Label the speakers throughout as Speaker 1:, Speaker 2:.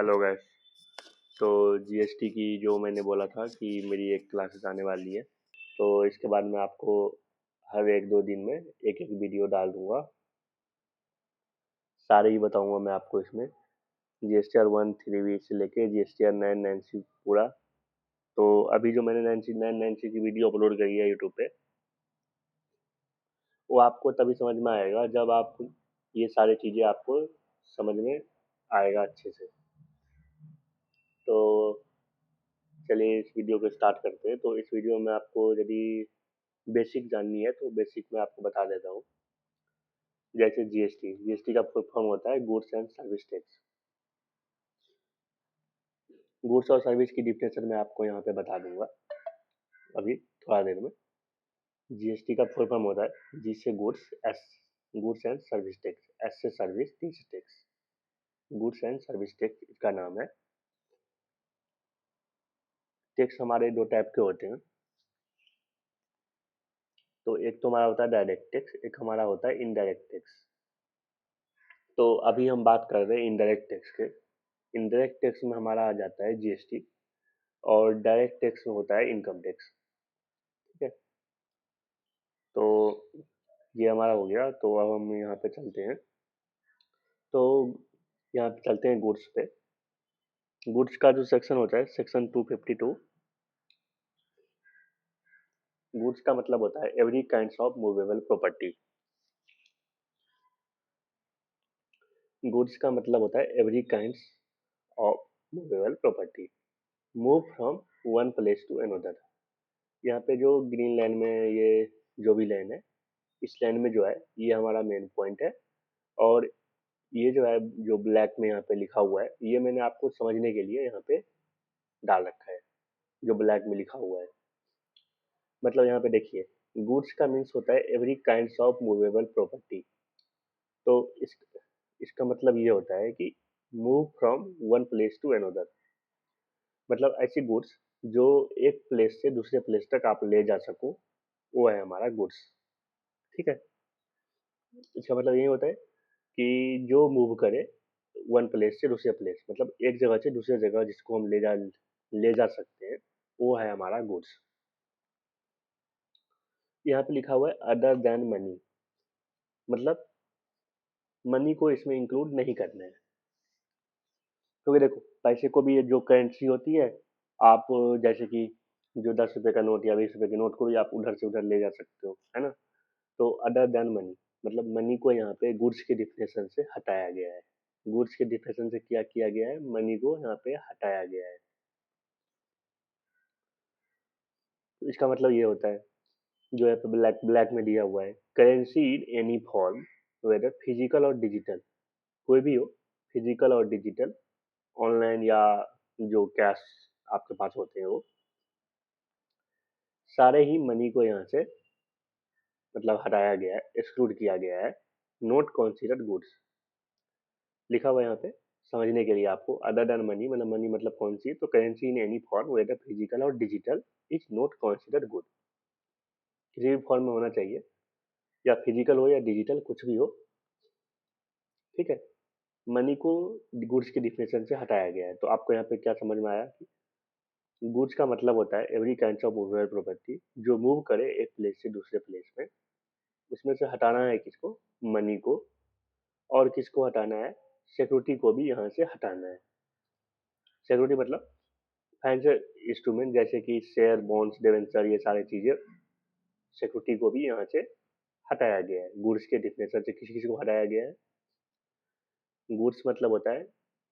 Speaker 1: Hello guys. तो GST की जो मैंने बोला था कि मेरी एक क्लासेस आने वाली है, तो इसके बाद मैं आपको हर एक दो दिन में एक एक वीडियो डाल दूंगा। सारे ही बताऊंगा मैं आपको इसमें, जीएसटीआर 1 3 से लेके जीएसटीआर 9 9 पूरा। तो अभी जो मैंने 9 9 की वीडियो अपलोड करी है यूट्यूब पे, वो आपको तभी समझ में आएगा जब आप ये सारी चीज़ें आपको समझ में आएगा अच्छे से। तो चलिए इस वीडियो को स्टार्ट करते हैं। तो इस वीडियो में आपको यदि बेसिक जाननी है तो बेसिक मैं आपको बता देता हूँ। जैसे जीएसटी, जीएसटी का फुल फॉर्म होता है goods and service tax. Goods और सर्विस की डिफिनेशन मैं आपको यहाँ पे बता दूंगा अभी थोड़ा देर में। जीएसटी का फुल फॉर्म होता है जी से goods, S goods and service tax, S से सर्विस, टी से tax. Goods and service tax इसका नाम है। टैक्स हमारे दो टाइप के होते हैं। तो एक तो हमारा होता है डायरेक्ट टैक्स, एक हमारा होता है इनडायरेक्ट टैक्स। तो अभी हम बात कर रहे हैं इनडायरेक्ट टैक्स के। इनडायरेक्ट टैक्स में हमारा आ जाता है जीएसटी, और डायरेक्ट टैक्स में होता है इनकम टैक्स। ठीक है, तो ये हमारा हो गया। तो अब हम यहाँ पे चलते हैं। तो यहाँ पे चलते हैं गुड्स पे। गुड्स का जो सेक्शन होता है सेक्शन 252। गुड्स का मतलब होता है every kind of movable property. Goods का मतलब होता है every kind of movable property move from one place to another. यहाँ पे जो ग्रीन लाइन में ये जो भी लाइन है, इस लाइन में जो है ये हमारा मेन पॉइंट है। और ये जो है जो ब्लैक में यहाँ पे लिखा हुआ है, ये मैंने आपको समझने के लिए यहाँ पे डाल रखा है। जो ब्लैक में लिखा हुआ है मतलब यहाँ पे देखिए, गुड्स का मीन्स होता है every kind of movable property. तो इसका मतलब ये होता है कि move from one place to another. मतलब ऐसी गुड्स जो एक प्लेस से दूसरे प्लेस तक आप ले जा सको, वो है हमारा गुड्स। ठीक है, इसका मतलब ये होता है कि जो मूव करे वन प्लेस से दूसरे प्लेस, मतलब एक जगह से दूसरे जगह जिसको हम ले जा सकते हैं, वो है हमारा गुड्स। यहाँ पे लिखा हुआ है अदर देन मनी, मतलब मनी को इसमें इंक्लूड नहीं करना है। क्योंकि देखो, पैसे को भी जो करेंसी होती है, आप जैसे कि जो 10 रुपए का नोट या 20 रुपए के नोट को भी आप उधर से उधर ले जा सकते हो, है ना। तो अदर देन मनी मतलब मनी को यहाँ पे गुड्स के डिफिनेशन से हटाया गया है। गुड्स के डिफिनेशन से क्या किया गया है, मनी को यहाँ पे हटाया गया है। तो इसका मतलब ये होता है, जो है ब्लैक ब्लैक में दिया हुआ है, currency in any form whether physical और डिजिटल, कोई भी हो, फिजिकल और डिजिटल, ऑनलाइन या जो कैश आपके पास होते हैं, वो सारे ही मनी को यहाँ से मतलब हटाया गया है, एक्सक्लूड किया गया है। नोट कॉन्सिडर्ड गुड्स लिखा हुआ है यहाँ पे समझने के लिए आपको। अदर देन मनी मतलब मनी मतलब कौन सी, तो currency in any form whether physical और digital is not considered good. किसी भी फॉर्म में होना चाहिए, या फिजिकल हो या डिजिटल, कुछ भी हो। ठीक है, मनी को गुड्स की डिफिनेशन से हटाया गया है। तो आपको यहाँ पे क्या समझ में आया कि गुड्स का मतलब होता है every kind of movable property जो मूव करे एक प्लेस से दूसरे प्लेस में। उसमें से हटाना है किसको, मनी को। और किसको हटाना है, सिक्योरिटी को भी यहाँ से हटाना है। सिक्योरिटी मतलब फाइनेंशियल इंस्ट्रूमेंट जैसे कि शेयर, बॉन्ड्स, डिवेंचर, ये सारी चीजें, सिक्योरिटी को भी यहाँ से हटाया गया है। गुड्स के डिफिनेशन से किसी किसी को हटाया गया है। गुड्स मतलब होता है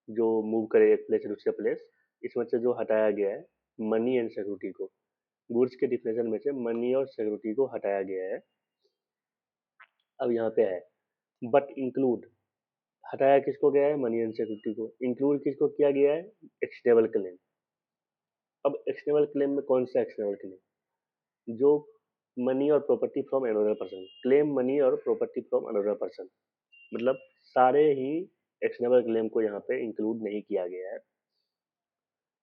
Speaker 1: जो मूव करे एक प्लेस से दूसरे प्लेस। इसमें से जो हटाया गया है मनी एंड सिक्योरिटी को, गुड्स के डिफिनेशन में से मनी और सिक्योरिटी को हटाया गया है। अब यहाँ पे है बट इंक्लूड, हटाया किसको गया है, मनी एंड सिक्योरिटी को। इंक्लूड किसको किया गया है, एक्सटेबल क्लेम। अब एक्सटेबल क्लेम में कौन सा एक्सटेबल क्लेम, जो मनी और property from another person, claim money और प्रॉपर्टी फ्रॉम अनदर पर्सन, मतलब सारे ही एक्शनेबल क्लेम को यहाँ पे इंक्लूड नहीं किया गया है।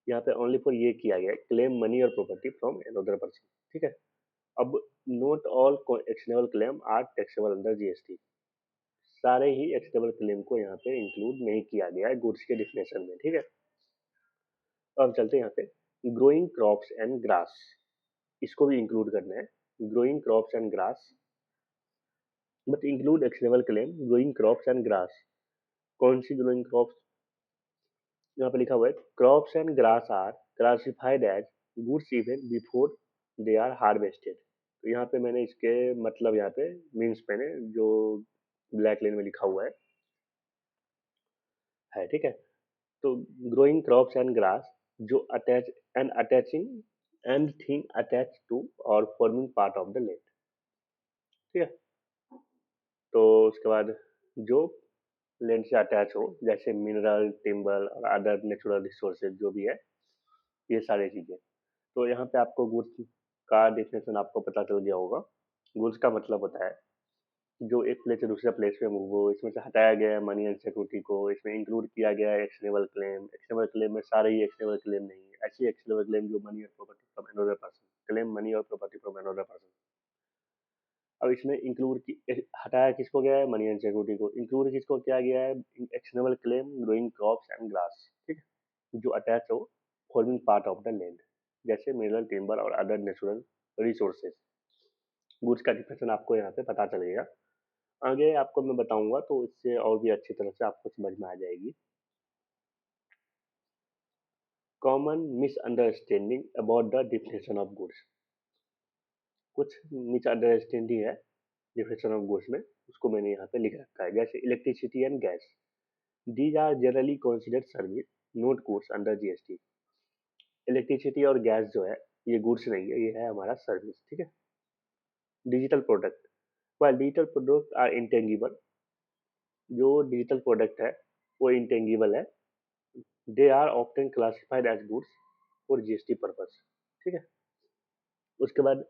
Speaker 1: यहाँ पे ओनली फॉर ये किया गया है क्लेम मनी और प्रॉपर्टी फ्रॉम अनदर पर्सन। ठीक है, अब note all actionable claim are taxable under GST. सारे ही एक्सेप्टेबल क्लेम को यहाँ पे इंक्लूड नहीं किया गया है गुड्स के डिफिनेशन में, ठीक है। अब चलते हैं यहाँ पे ग्रोइंग क्रॉप्स एंड ग्रास, इसको भी इंक्लूड करना है। Growing crops and grass but include acceptable claim growing crops and grass. कौन सी ग्रोइंग क्रॉप्स? यहाँ पे लिखा हुआ है crops and grass are classified as goods even before they are harvested. तो यहाँ पे मैंने इसके मतलब यहाँ पे मीन्स मैंने जो ब्लैक लाइन में लिखा हुआ है, ठीक है। तो ग्रोइंग क्रॉप्स एंड ग्रास जो attach and attaching and thing attach to और forming part of the land, ठीक है। तो उसके बाद जो लैंड से अटैच हो जैसे मिनरल टिम्बर और अदर नेचुरल रिसोर्सेज जो भी है, ये सारी चीजें। तो यहाँ पे आपको गुड्स का डेफिनेशन आपको पता चल गया होगा। गुड्स का मतलब होता है जो एक प्लेस से दूसरे प्लेस पे मूव हो। इसमें से हटाया गया है मनी एंड सिक्योरिटी को, इसमें इंक्लूड किया गया है एक्शनेबल क्लेम। एक्शनेबल क्लेम में सारे ही एक्शनेबल क्लेम नहीं है, ऐसी एक्शनेबल क्लेम जो मनी और property from another person, claim money और प्रॉपर्टी फ्रॉम अनदर पर्सन। अब इसमें इंक्लूड हटाया किसको गया है? मनी एंड सिक्योरिटी को। इंक्लूड किसको किया गया है? Actionable claim growing crops and grass, ठीक है, जो अटैच हो forming part of the land जैसे मिनरल टिम्बर और अदर नेचुरल रिसोर्सेज। गुड्स का डिफिनेशन आपको यहाँ पे पता चलेगा। आगे आपको मैं बताऊंगा तो इससे और भी अच्छी तरह से आपको समझ में आ जाएगी। Common misunderstanding about the definition of goods. कुछ मिसअंडरस्टैंडिंग है डिफिनेशन ऑफ गुड्स में, उसको मैंने यहाँ पे लिख रखा है। जैसे electricity and gas, these are generally considered service not goods under GST. Electricity और गैस जो है ये गुड्स नहीं है, ये है हमारा सर्विस, ठीक है। Digital product, while digital product are intangible, जो डिजिटल प्रोडक्ट है वो इंटेंगिबल है। They are often classified as goods for GST purpose, ठीक है। उसके बाद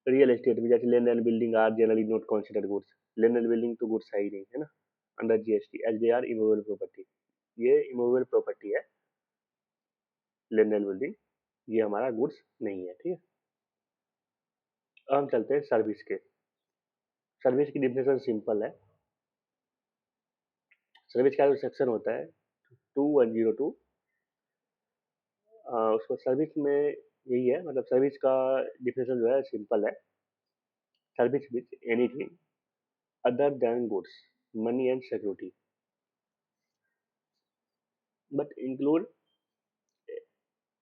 Speaker 1: रियल एस्टेट में जैसे land and building are generally not considered goods. Land and building तो गुड्स है ही नहीं, है ना, under GST, as they are immovable property. ये इमूवेबल प्रॉपर्टी है लैंड एंड बिल्डिंग, ये हमारा गुड्स नहीं है, ठीक है। अब हम चलते हैं सर्विस के। सर्विस की डिफिनेशन सिंपल है। सर्विस का जो सेक्शन होता है 2102, उसको सर्विस में यही है, मतलब सर्विस का डिफिनेशन जो है सिंपल है। Service with anything other than goods money and security but include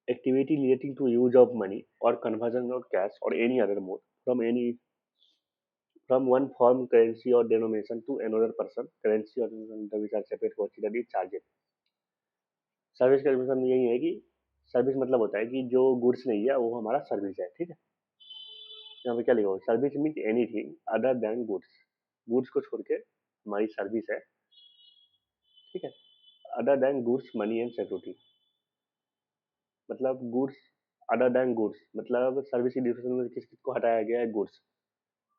Speaker 1: activity relating to use of money or conversion of cash or any other mode from one form currency or denomination to another person currency or denomination which are separate considered is charges। Service का definition यही है कि service मतलब होता है कि जो goods नहीं है वो हमारा सर्विस है, ठीक है। यहाँ पे क्या लिखा हुआ? Service mean anything other than goods, goods को छोड़ के हमारी सर्विस है, ठीक है। Other than goods money and security, मतलब गुड्स अदर देन गुड्स मतलब सर्विस की डिफिनेशन में किस किस को हटाया गया है? गुड्स।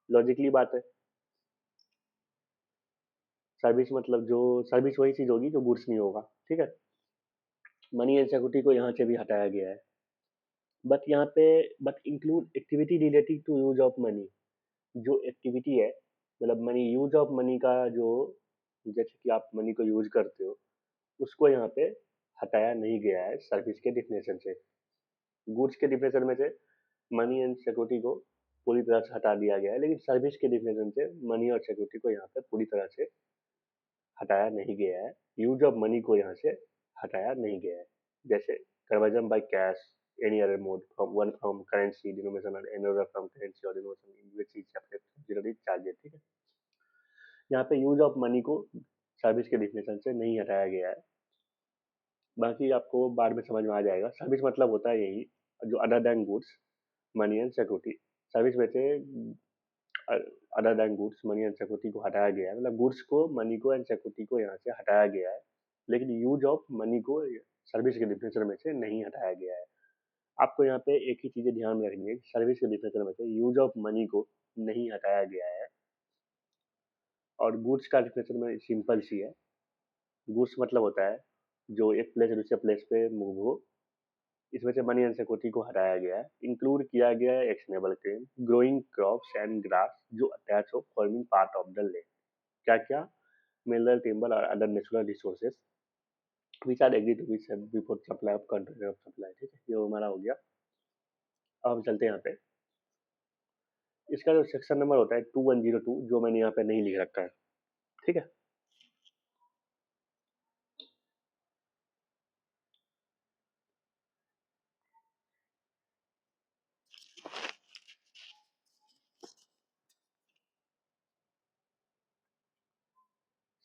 Speaker 1: लॉजिकली बात है, सर्विस मतलब जो सर्विस वही चीज होगी जो गुड्स नहीं होगा, ठीक है। मनी एंड सिक्योरिटी को यहाँ से भी हटाया गया है। बट यहाँ पे but include activity related to use of money, जो एक्टिविटी है मतलब मनी यूज ऑफ मनी का जो, जैसे कि आप मनी को यूज करते हो, उसको यहाँ पे हटाया नहीं गया है सर्विस के डिफिनेशन से। गुड्स के डिफिनेशन में से मनी एंड सिक्योरिटी को पूरी तरह से हटा दिया गया है, लेकिन सर्विस के डिफिनेशन से मनी और सिक्योरिटी को यहाँ पे पूरी तरह से हटाया नहीं गया है। यूज ऑफ मनी को यहाँ से हटाया नहीं गया है। जैसे conversion by cash any other mode from one from currency denomination और एनी अदर फ्रॉम करेंसी और denomination in which is separate generally charges, ठीक है। यहाँ पे यूज ऑफ मनी को सर्विस के डिफिनेशन से नहीं हटाया गया है। बाकी आपको बाद में समझ में आ जाएगा। सर्विस मतलब होता है यही जो other than goods money and security. Service में से other than goods money and security को हटाया गया है, मतलब गुड्स को मनी को एंड सिक्योरिटी को यहाँ से हटाया गया है, लेकिन यूज ऑफ मनी को सर्विस के डिफिनेशन में से नहीं हटाया गया है। आपको यहाँ पे एक ही चीजें ध्यान में रखनी है, सर्विस के डिफिनेशन में से यूज ऑफ मनी को नहीं हटाया गया है। और गुड्स का डिफिनेशन में सिंपल सी है। गुड्स मतलब होता है जो एक प्लेस से दूसरे प्लेस पे मूव हो। इसमें से मनी एंड सिक्योरिटी को हटाया गया है। इंक्लूड किया गया है actionable claim growing crops and grass जो अटैच हो forming part of the land. क्या क्या? mineral, timber or other natural resources which are agreed to be sent before supply of container of supply। ठीक है, ये हमारा हो गया। अब हम चलते हैं यहाँ पे। इसका जो सेक्शन नंबर होता है 2102, जो मैंने यहाँ पे नहीं लिख रखा है। ठीक है,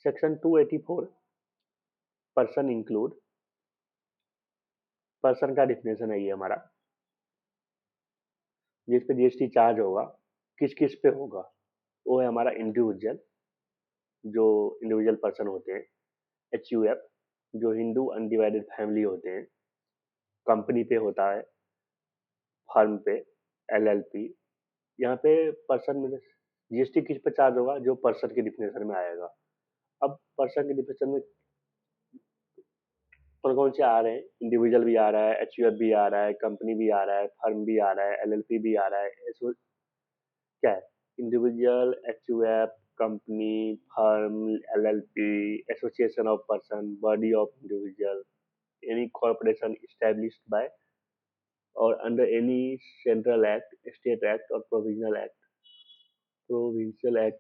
Speaker 1: सेक्शन 284 पर्सन इंक्लूड। पर्सन का डिफिनेशन है ये हमारा, जिस पे जीएसटी चार्ज होगा किस किस पे होगा, वो है हमारा इंडिविजुअल, जो इंडिविजुअल पर्सन होते हैं। HUF, जो हिंदू अनडिवाइडेड फैमिली होते हैं। कंपनी पे होता है, फर्म पे, LLP। यहाँ पे पर्सन में जीएसटी किस पे चार्ज होगा, जो पर्सन के डिफिनेशन में आएगा। अब पर्सन के डिफिनेशन में कौन कौन से आ रहे हैं? इंडिविजुअल भी आ रहा है, HUF भी आ रहा है, कंपनी भी आ रहा है, फर्म भी आ रहा है, LLP भी आ रहा है। इसमें क्या है? Individual, HUF, company, firm, LLP, association of person, body of individual, any corporation established by or under any central act, state act or provincial act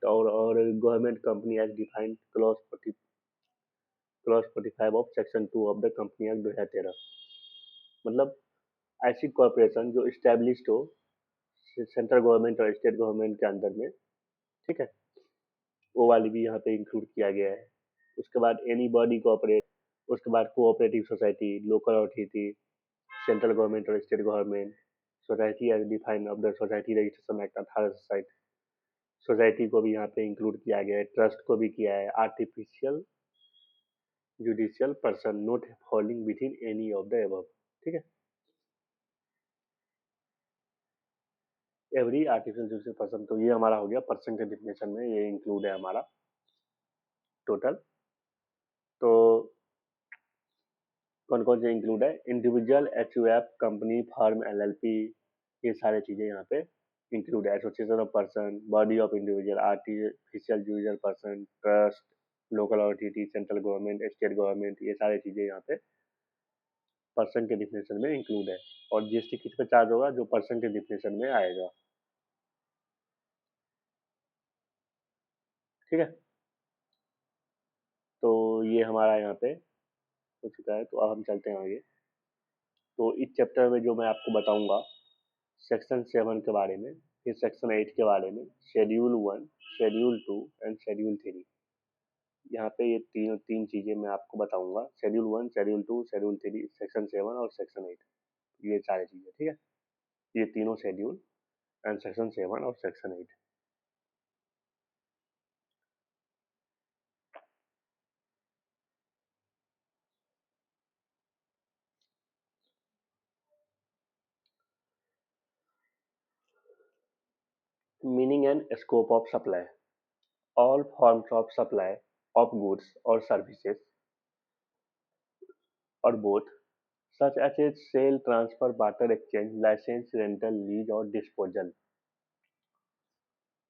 Speaker 1: or government company as defined clause 45 of section 2 of the company act 2013। मतलब ऐसी corporation जो established हो central government और state government के अंदर में। ठीक है, वो वाली भी यहाँ पे इंक्लूड किया गया है। उसके बाद एनी बॉडी कोऑपरेट, उसके बाद cooperative society, local authority, central government और state government, society as defined of the society registration act 1860। सोसाइटी को भी यहाँ पे इंक्लूड किया गया है, ट्रस्ट को भी किया है। Artificial judicial person not falling with in any of the above. ठीक है, एवरी आर्टिफिशियल जुडिशियल पर्सन। तो ये हमारा हो गया पर्सन के डिफिनेशन में, ये इंक्लूड है हमारा टोटल। तो कौन कौन से इंक्लूड है? Individual, HUF, company, firm, LLP, ये सारे चीजें यहाँ पे इंक्लूड है। Association of person, body of individual, artificial judicial person, trust, local authority, central government, state government, ये सारी चीजें यहाँ पे पर्सन के डिफिनेशन में इंक्लूड है। और जीएसटी किस पे चार्ज होगा? जो पर्सन के डिफिनेशन में आएगा। ठीक है, तो ये हमारा यहाँ पे हो चुका है। तो अब हम चलते हैं आगे। तो इस चैप्टर में जो मैं आपको बताऊंगा सेक्शन 7 के बारे में, फिर सेक्शन 8 के बारे में, शेड्यूल 1, शेड्यूल 2 एंड शेड्यूल 3। यहाँ पे ये तीन चीजें मैं आपको बताऊंगा। शेड्यूल 1, शेड्यूल 2, शेड्यूल 3, सेक्शन 7 और सेक्शन 8, ये सारी चीजें। ठीक है, ये तीनों शेड्यूल एंड सेक्शन 7 और section 8। Meaning and scope of supply. All forms of supply of goods और सर्विसेज और both such as a sale, transfer, barter, exchange, license, rental, lease or disposal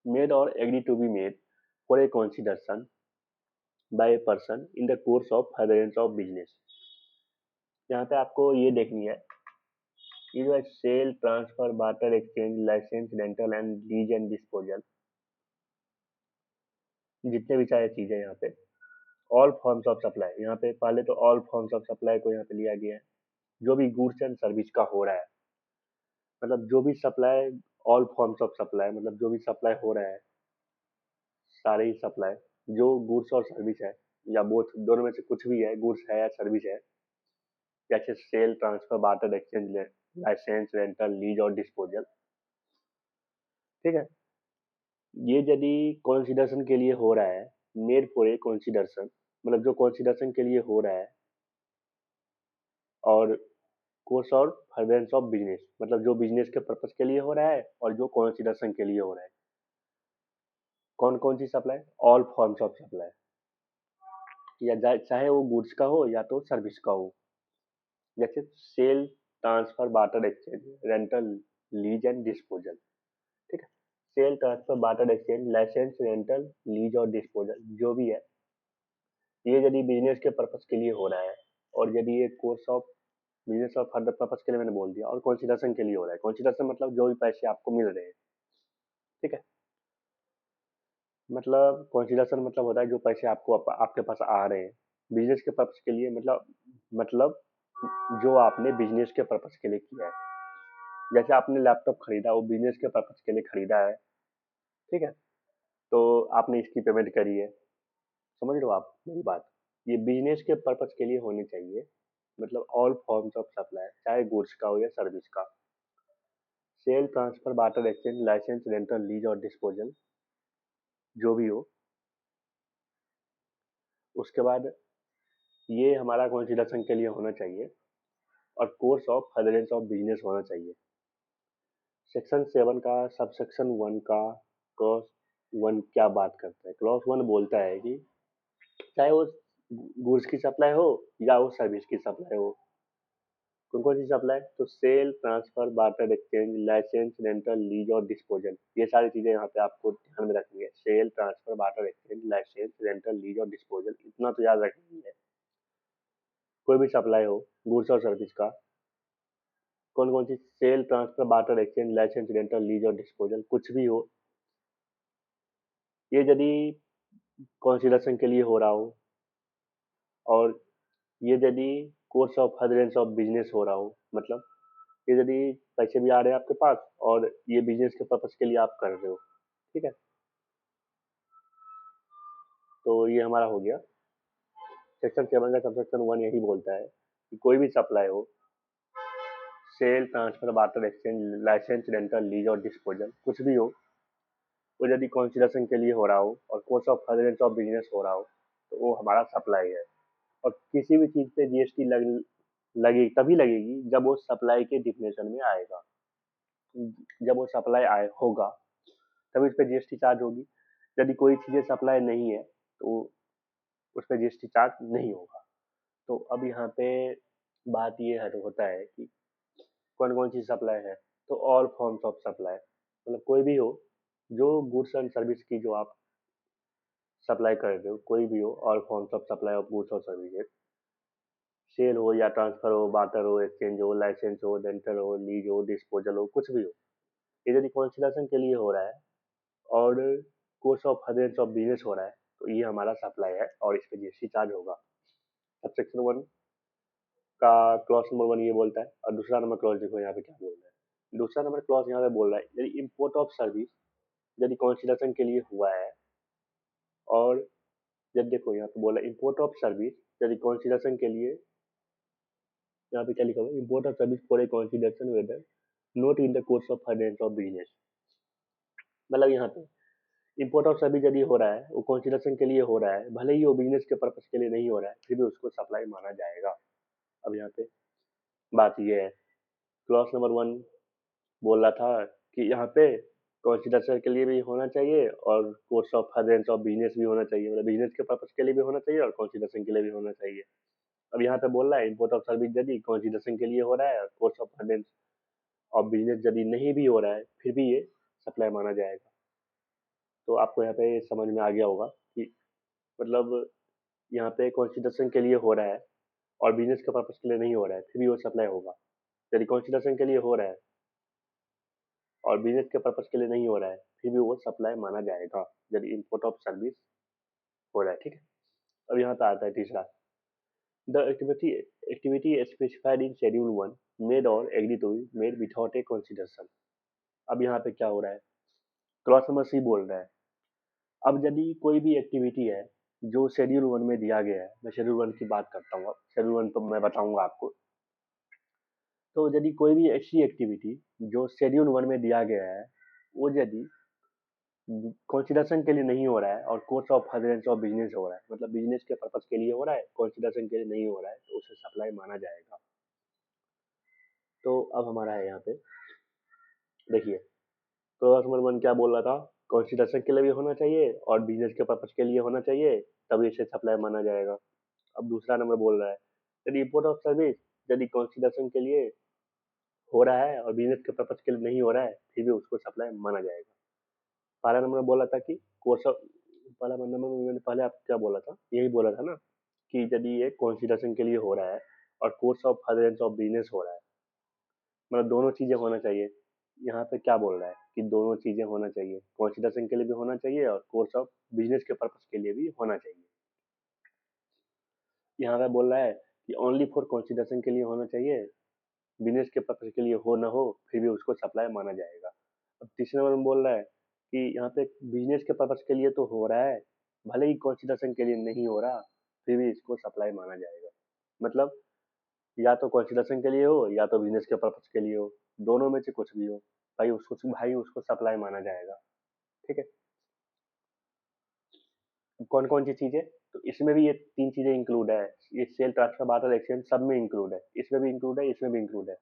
Speaker 1: made or agreed to be made for a consideration by a person in the course of furtherance of business। यहाँ पे आपको ये देखनी है, ये जो है sale, transfer, barter, exchange, licence, rental and lease and disposal, जितने भी सारे चीजें यहाँ पे ऑल फॉर्म्स ऑफ सप्लाई। यहाँ पे पहले तो ऑल फॉर्म्स ऑफ सप्लाई को यहाँ पे लिया गया है, जो भी गुड्स एंड सर्विस का हो रहा है, मतलब जो भी supply, all forms of supply मतलब जो भी सप्लाई हो रहा है, सारे ही सप्लाई जो गुड्स और सर्विस है या बोथ, दोनों में से कुछ भी है, गुड्स है या सर्विस है, जैसे sale, transfer, barter, exchange, licence, rental, lease और डिस्पोजल। ठीक है, ये यदि कंसीडरेशन के लिए हो रहा है, मेड फॉर ए कंसीडरेशन, मतलब जो कंसीडरेशन के लिए हो रहा है, और कोर्स और फर्दरेंस ऑफ बिजनेस, मतलब जो बिजनेस के पर्पज के लिए हो रहा है और जो कंसीडरेशन के लिए हो रहा है। कौन कौन सी supply? All forms of supply, या चाहे वो गुड्स का हो या तो सर्विस का हो, जैसे sale, transfer, barter, exchange, rental, lease and disposal. ठीक है, sale, transfer, barter, exchange, licence, rental, lease और डिस्पोजल जो भी है, ये यदि बिजनेस के पर्पस के लिए हो रहा है, और यदि ये course of business of further purpose के लिए मैंने बोल दिया, और कंसिडरेशन के लिए हो रहा है। कंसिडरेशन मतलब जो भी पैसे आपको मिल रहे हैं, ठीक है। मतलब कंसिडरेशन मतलब होता है जो पैसे आपको आपके पास आ रहे हैं बिजनेस के पर्पस के लिए, मतलब जो आपने बिजनेस के पर्पस के लिए किया है। जैसे आपने लैपटॉप खरीदा, वो बिजनेस के पर्पस के लिए खरीदा है, ठीक है। तो आपने इसकी पेमेंट करी है, समझ लो आप मेरी बात। ये बिजनेस के पर्पस के लिए होनी चाहिए, मतलब ऑल फॉर्म्स ऑफ सप्लाई, चाहे गुड्स का हो या सर्विस का। Sale, transfer, barter, exchange, licence, rental, lease और डिस्पोजल, जो भी हो। उसके बाद ये हमारा कंसिडरेशन के लिए होना चाहिए, और course of furtherance of business होना चाहिए। सेक्शन 7 का सबसेक्शन 1 का क्लॉज 1 क्या बात करता है? क्लॉज 1 बोलता है कि चाहे वो गुड्स की सप्लाई हो या वो सर्विस की सप्लाई हो, कौन कौन सी सप्लाई, तो sale, transfer, barter, exchange, licence, rental, lease और डिस्पोजल, ये सारी चीजें यहाँ पे आपको ध्यान में रखनी है। Sale, transfer, barter, exchange, licence, rental, lease और डिस्पोजल, इतना तो याद रखनी है। कोई भी सप्लाई हो गुड्स और सर्विस का, कौन कौन सी, sale, transfer, barter, exchange, licence, rental, lease और डिस्पोजल, कुछ भी हो, ये यदि कंसिडरेशन के लिए हो रहा हो, और ये यदि course of furtherance of business हो रहा हो, मतलब ये यदि पैसे भी आ रहे हैं आपके पास, और ये बिजनेस के पर्पस के लिए आप कर रहे हो, ठीक है। तो ये हमारा हो गया सेक्शन 7 का सबसेक्शन 1, यही बोलता है कि कोई भी सप्लाई हो, sale, transfer, barter, exchange, licence, rental, lease और डिस्पोजल, कुछ भी हो, वो यदि कंसिडरेशन के लिए हो रहा हो और course of furtherance of business हो रहा हो, तो वो हमारा सप्लाई है। और किसी भी चीज पे जीएसटी लगेगी, तभी लगेगी जब वो सप्लाई के डिफिनेशन में आएगा। जब वो सप्लाई आए होगा तभी उस पर जीएसटी चार्ज होगी। यदि कोई चीजें सप्लाई नहीं है तो उस पर जीएसटी चार्ज नहीं होगा। तो अब यहाँ पे बात ये है, तो होता है कि कौन कौन सी सप्लाई है, तो ऑल फॉर्म्स ऑफ सप्लाई, मतलब कोई भी हो जो गुड्स एंड सर्विस की जो आप सप्लाई कर रहे हो, कोई भी हो, all forms of supply of goods और सर्विसेज, सेल हो या ट्रांसफर हो, बार्टर हो, एक्सचेंज हो, लाइसेंस हो, रेंटल हो, लीज हो, डिस्पोजल हो, कुछ भी हो, ये यदि कंसिडरेशन के लिए हो रहा है और course of furtherance of business हो रहा है, तो ये हमारा सप्लाई है और इस पे जीएसटी चार्ज होगा। सबसेक्शन 1 का क्लॉज नंबर 1 ये बोलता है, और दूसरा नंबर क्लॉज देखो यहाँ पे क्या बोल रहा है। दूसरा नंबर क्लॉज यहाँ पे बोल रहा है यदि इम्पोर्ट ऑफ सर्विस यदि कंसिडरेशन के लिए हुआ है, और जब देखो यहाँ पे बोला इम्पोर्ट ऑफ सर्विस यदि कंसिडरेशन के लिए, यहाँ पे क्या लिखा हुआ है, import of service for a consideration whether not in the course of finance of business. मतलब यहाँ पे इम्पोर्ट ऑफ सर्विस यदि हो रहा है, वो कंसिडरेशन के लिए हो रहा है, भले ही वो बिजनेस के पर्पज के लिए नहीं हो रहा है, फिर भी उसको सप्लाई माना जाएगा। अब यहाँ पे बात ये है, क्लॉज नंबर 1 बोल रहा था कि यहाँ पे कंसिडरेशन के लिए भी होना चाहिए और course of furtherance of business भी होना चाहिए, मतलब बिजनेस के पर्पज के लिए भी होना चाहिए और कंसिडरेशन के लिए भी होना चाहिए। अब यहाँ पे बोल रहा है इम्पोर्ट ऑफ सर्विस यदि कंसिडरेशन के लिए हो रहा है और course of furtherance of business यदि नहीं भी हो रहा है, फिर भी ये सप्लाई माना जाएगा। तो आपको यहाँ पे समझ में आ गया होगा कि मतलब यहाँ पे कंसिडरेशन के लिए हो रहा है और बिजनेस के पर्पज के लिए नहीं हो रहा है, फिर भी वो सप्लाई होगा। यदि कंसिडरेशन के लिए हो रहा है और बिजनेस के पर्पज के लिए नहीं हो रहा है, फिर भी वो सप्लाई माना जाएगा यदि इम्पोर्ट ऑफ सर्विस हो रहा है, ठीक है। अब यहाँ पे आता है तीसरा, the activity specified in schedule 1 made और agree to made without a consideration. अब यहाँ पे क्या हो रहा है, क्लॉज नंबर सी बोल रहा है अब यदि कोई भी एक्टिविटी है जो शेड्यूल 1 में दिया गया है, मैं शेड्यूल 1 की बात करता हूँ, अब शेड्यूल 1 तो मैं बताऊंगा आपको। तो यदि कोई भी ऐसी एक्टिविटी जो शेड्यूल 1 में दिया गया है, वो यदि कंसिडरेशन के लिए नहीं हो रहा है और course of furtherance of business हो रहा है, मतलब बिजनेस के पर्पज के लिए हो रहा है, कंसिडरेशन के लिए नहीं हो रहा है, तो उसे सप्लाई माना जाएगा। तो अब हमारा है यहाँ पे देखिए, क्लॉज नंबर 1 क्या बोल रहा था, कंसिडरेशन के लिए भी होना चाहिए और बिजनेस के पर्पज के लिए होना चाहिए, तभी इसे सप्लाई माना जाएगा। अब दूसरा नंबर बोल रहा है यदि इम्पोर्ट ऑफ सर्विस यदि कंसिडरेशन के लिए हो रहा है और बिजनेस के पर्पज के लिए नहीं हो रहा है, फिर भी उसको सप्लाई माना जाएगा। पहला नंबर बोला था कि कोर्स ऑफ, पहला नंबर में मैंने पहले आप क्या बोला था, यही बोला था ना कि यदि ये कंसिडरेशन के लिए हो रहा है और course of furtherance of business हो रहा है, मतलब दोनों चीजें होना चाहिए। यहाँ पे क्या बोल रहा है कि दोनों चीजें होना चाहिए, कंसिडरेशन के लिए भी होना चाहिए और कोर्स ऑफ बिजनेस के पर्पस के लिए भी होना चाहिए। यहाँ पे बोल रहा है कि ओनली फॉर कंसिडरेशन के लिए होना चाहिए, बिजनेस के पर्पस के लिए हो ना हो फिर भी उसको सप्लाई माना जाएगा। अब तीसरे नंबर में बोल रहा है कि यहाँ पे बिजनेस के पर्पस के लिए तो हो रहा है, भले ही कंसिडरेशन के लिए नहीं हो रहा फिर भी इसको सप्लाई माना जाएगा। मतलब या तो कंसिडरेशन के लिए हो या तो बिजनेस के पर्पस के लिए हो, दोनों में से कुछ भी हो, भाई उसको सप्लाई माना जाएगा। ठीक है, कौन कौन सी चीजें, तो इसमें भी ये तीन चीजें इंक्लूड है, ये सेल ट्रांसफर बार्टर एक्सचेंज सब में इंक्लूड है, इसमें भी इंक्लूड है, इसमें भी इंक्लूड है।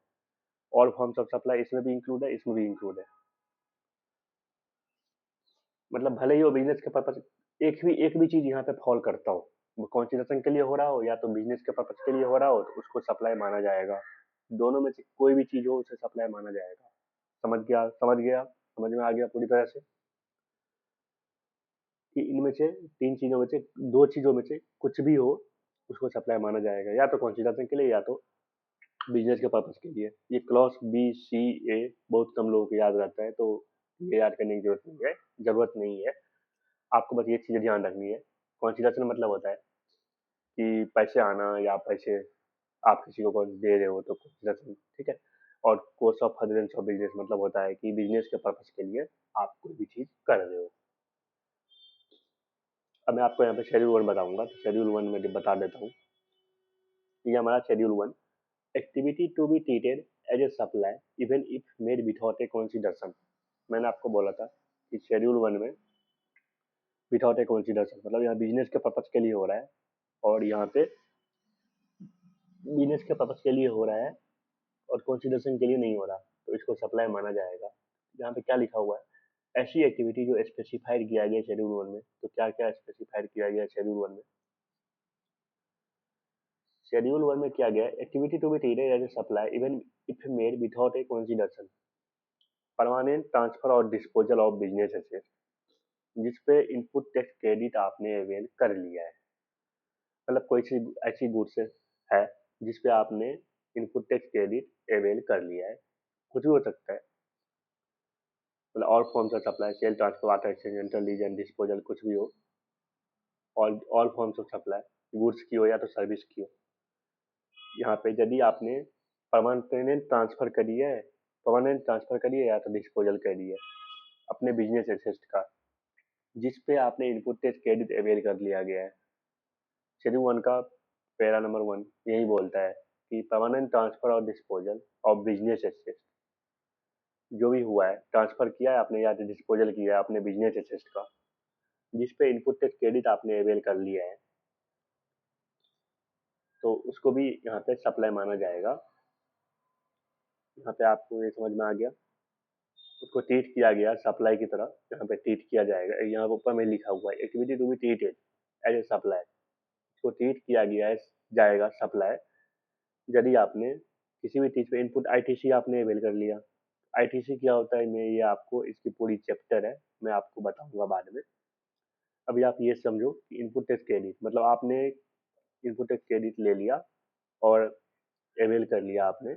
Speaker 1: ऑल फॉर्म्स ऑफ सप्लाई इसमें भी इंक्लूड है, इसमें भी इंक्लूड है। मतलब भले ही वो बिजनेस के पर्पज, एक भी चीज यहाँ पे फॉल करता हो, वो कंसिडरेशन के लिए हो रहा हो या तो बिजनेस के पर्पज के लिए हो रहा हो, तो उसको सप्लाई माना जाएगा। दोनों में से कोई भी चीज हो उसे सप्लाई माना जाएगा। समझ गया, समझ गया, समझ में आ गया पूरी तरह से कि इनमें से तीन चीजों में से दो चीजों में से कुछ भी हो उसको सप्लाई माना जाएगा, या तो कंसिडरेशन के लिए या तो बिजनेस के पर्पज के लिए। ये क्लॉज BCA बहुत कम लोगों को याद रहता है, तो ये याद करने की जरूरत नहीं है। आपको बस ये चीजें ध्यान रखनी है। कंसिडरेशन मतलब होता है कि पैसे आना या पैसे आप किसी को दे रहे हो तो कंसिडरेशन, ठीक है। और course of furtherance of business मतलब होता है कि बिजनेस के पर्पज के लिए आप कोई भी चीज कर रहे हो। अब मैं आपको यहाँ पे शेड्यूल 1 बताऊंगा, तो शेड्यूल 1 में बता देता हूँ। ये हमारा schedule 1, activity to be treated as a supply even if made without a consideration. मैंने आपको बोला था कि शेड्यूल 1 में विदाउट ए कंसिडरेशन मतलब यहाँ बिजनेस के पर्पज के लिए हो रहा है, और यहाँ पे बिजनेस के पर्पज के लिए हो रहा है और कंसिडरेशन के लिए नहीं हो रहा, तो इसको सप्लाई माना जाएगा। यहाँ पे क्या लिखा हुआ है, ऐसी एक्टिविटी जो स्पेसिफाइड किया गया शेड्यूल 1 में। तो क्या क्या स्पेसिफाइड किया गया शेड्यूल 1 में? शेड्यूल 1 में किया गया, activity to be treated as a supply even if made without a consideration, permanent transfer और डिस्पोजल ऑफ बिजनेस एसेट, जिसपे इनपुट टैक्स क्रेडिट आपने अवेल कर लिया है। मतलब कोई सी ऐसी गुड्स है जिसपे आपने इनपुट टैक्स क्रेडिट अवेल कर लिया है, कुछ भी हो सकता है। मतलब all forms of supply, sale, transfer, barter exchange, rental, lease and disposal, कुछ भी हो, all forms of supply, goods की हो या तो सर्विस की हो। यहाँ पे यदि आपने परमानेंट ट्रांसफर करी है या तो डिस्पोजल करी है अपने बिजनेस एसेट का, जिस पे आपने इनपुट टैक्स क्रेडिट अवेल कर लिया गया है। शेड्यूल 1 का पैरा नंबर 1 यही बोलता है कि परमानेंट ट्रांसफर और डिस्पोजल ऑफ बिजनेस एसेट, जो भी हुआ है, ट्रांसफर किया है आपने या तो डिस्पोजल किया है अपने बिजनेस एसेट का, जिस पे इनपुट टैक्स क्रेडिट आपने अवेल कर लिया है, तो उसको भी यहाँ पे सप्लाई माना जाएगा। यहाँ पे आपको ये समझ में आ गया, उसको ट्रीट किया गया सप्लाई की तरह, यहाँ पे ट्रीट किया जाएगा। यहाँ ऊपर में लिखा हुआ है activity to be treated as a supply, इसको ट्रीट किया गया है जाएगा सप्लाई यदि आपने किसी भी चीज पे इनपुट ITC आपने अवेल कर लिया। ITC क्या होता है, मैं ये आपको इसकी पूरी चैप्टर है, मैं आपको बताऊंगा बाद में। अभी आप ये समझो कि इनपुट टैक्स क्रेडिट मतलब आपने इनपुट टैक्स क्रेडिट ले लिया और अवेल कर लिया आपने,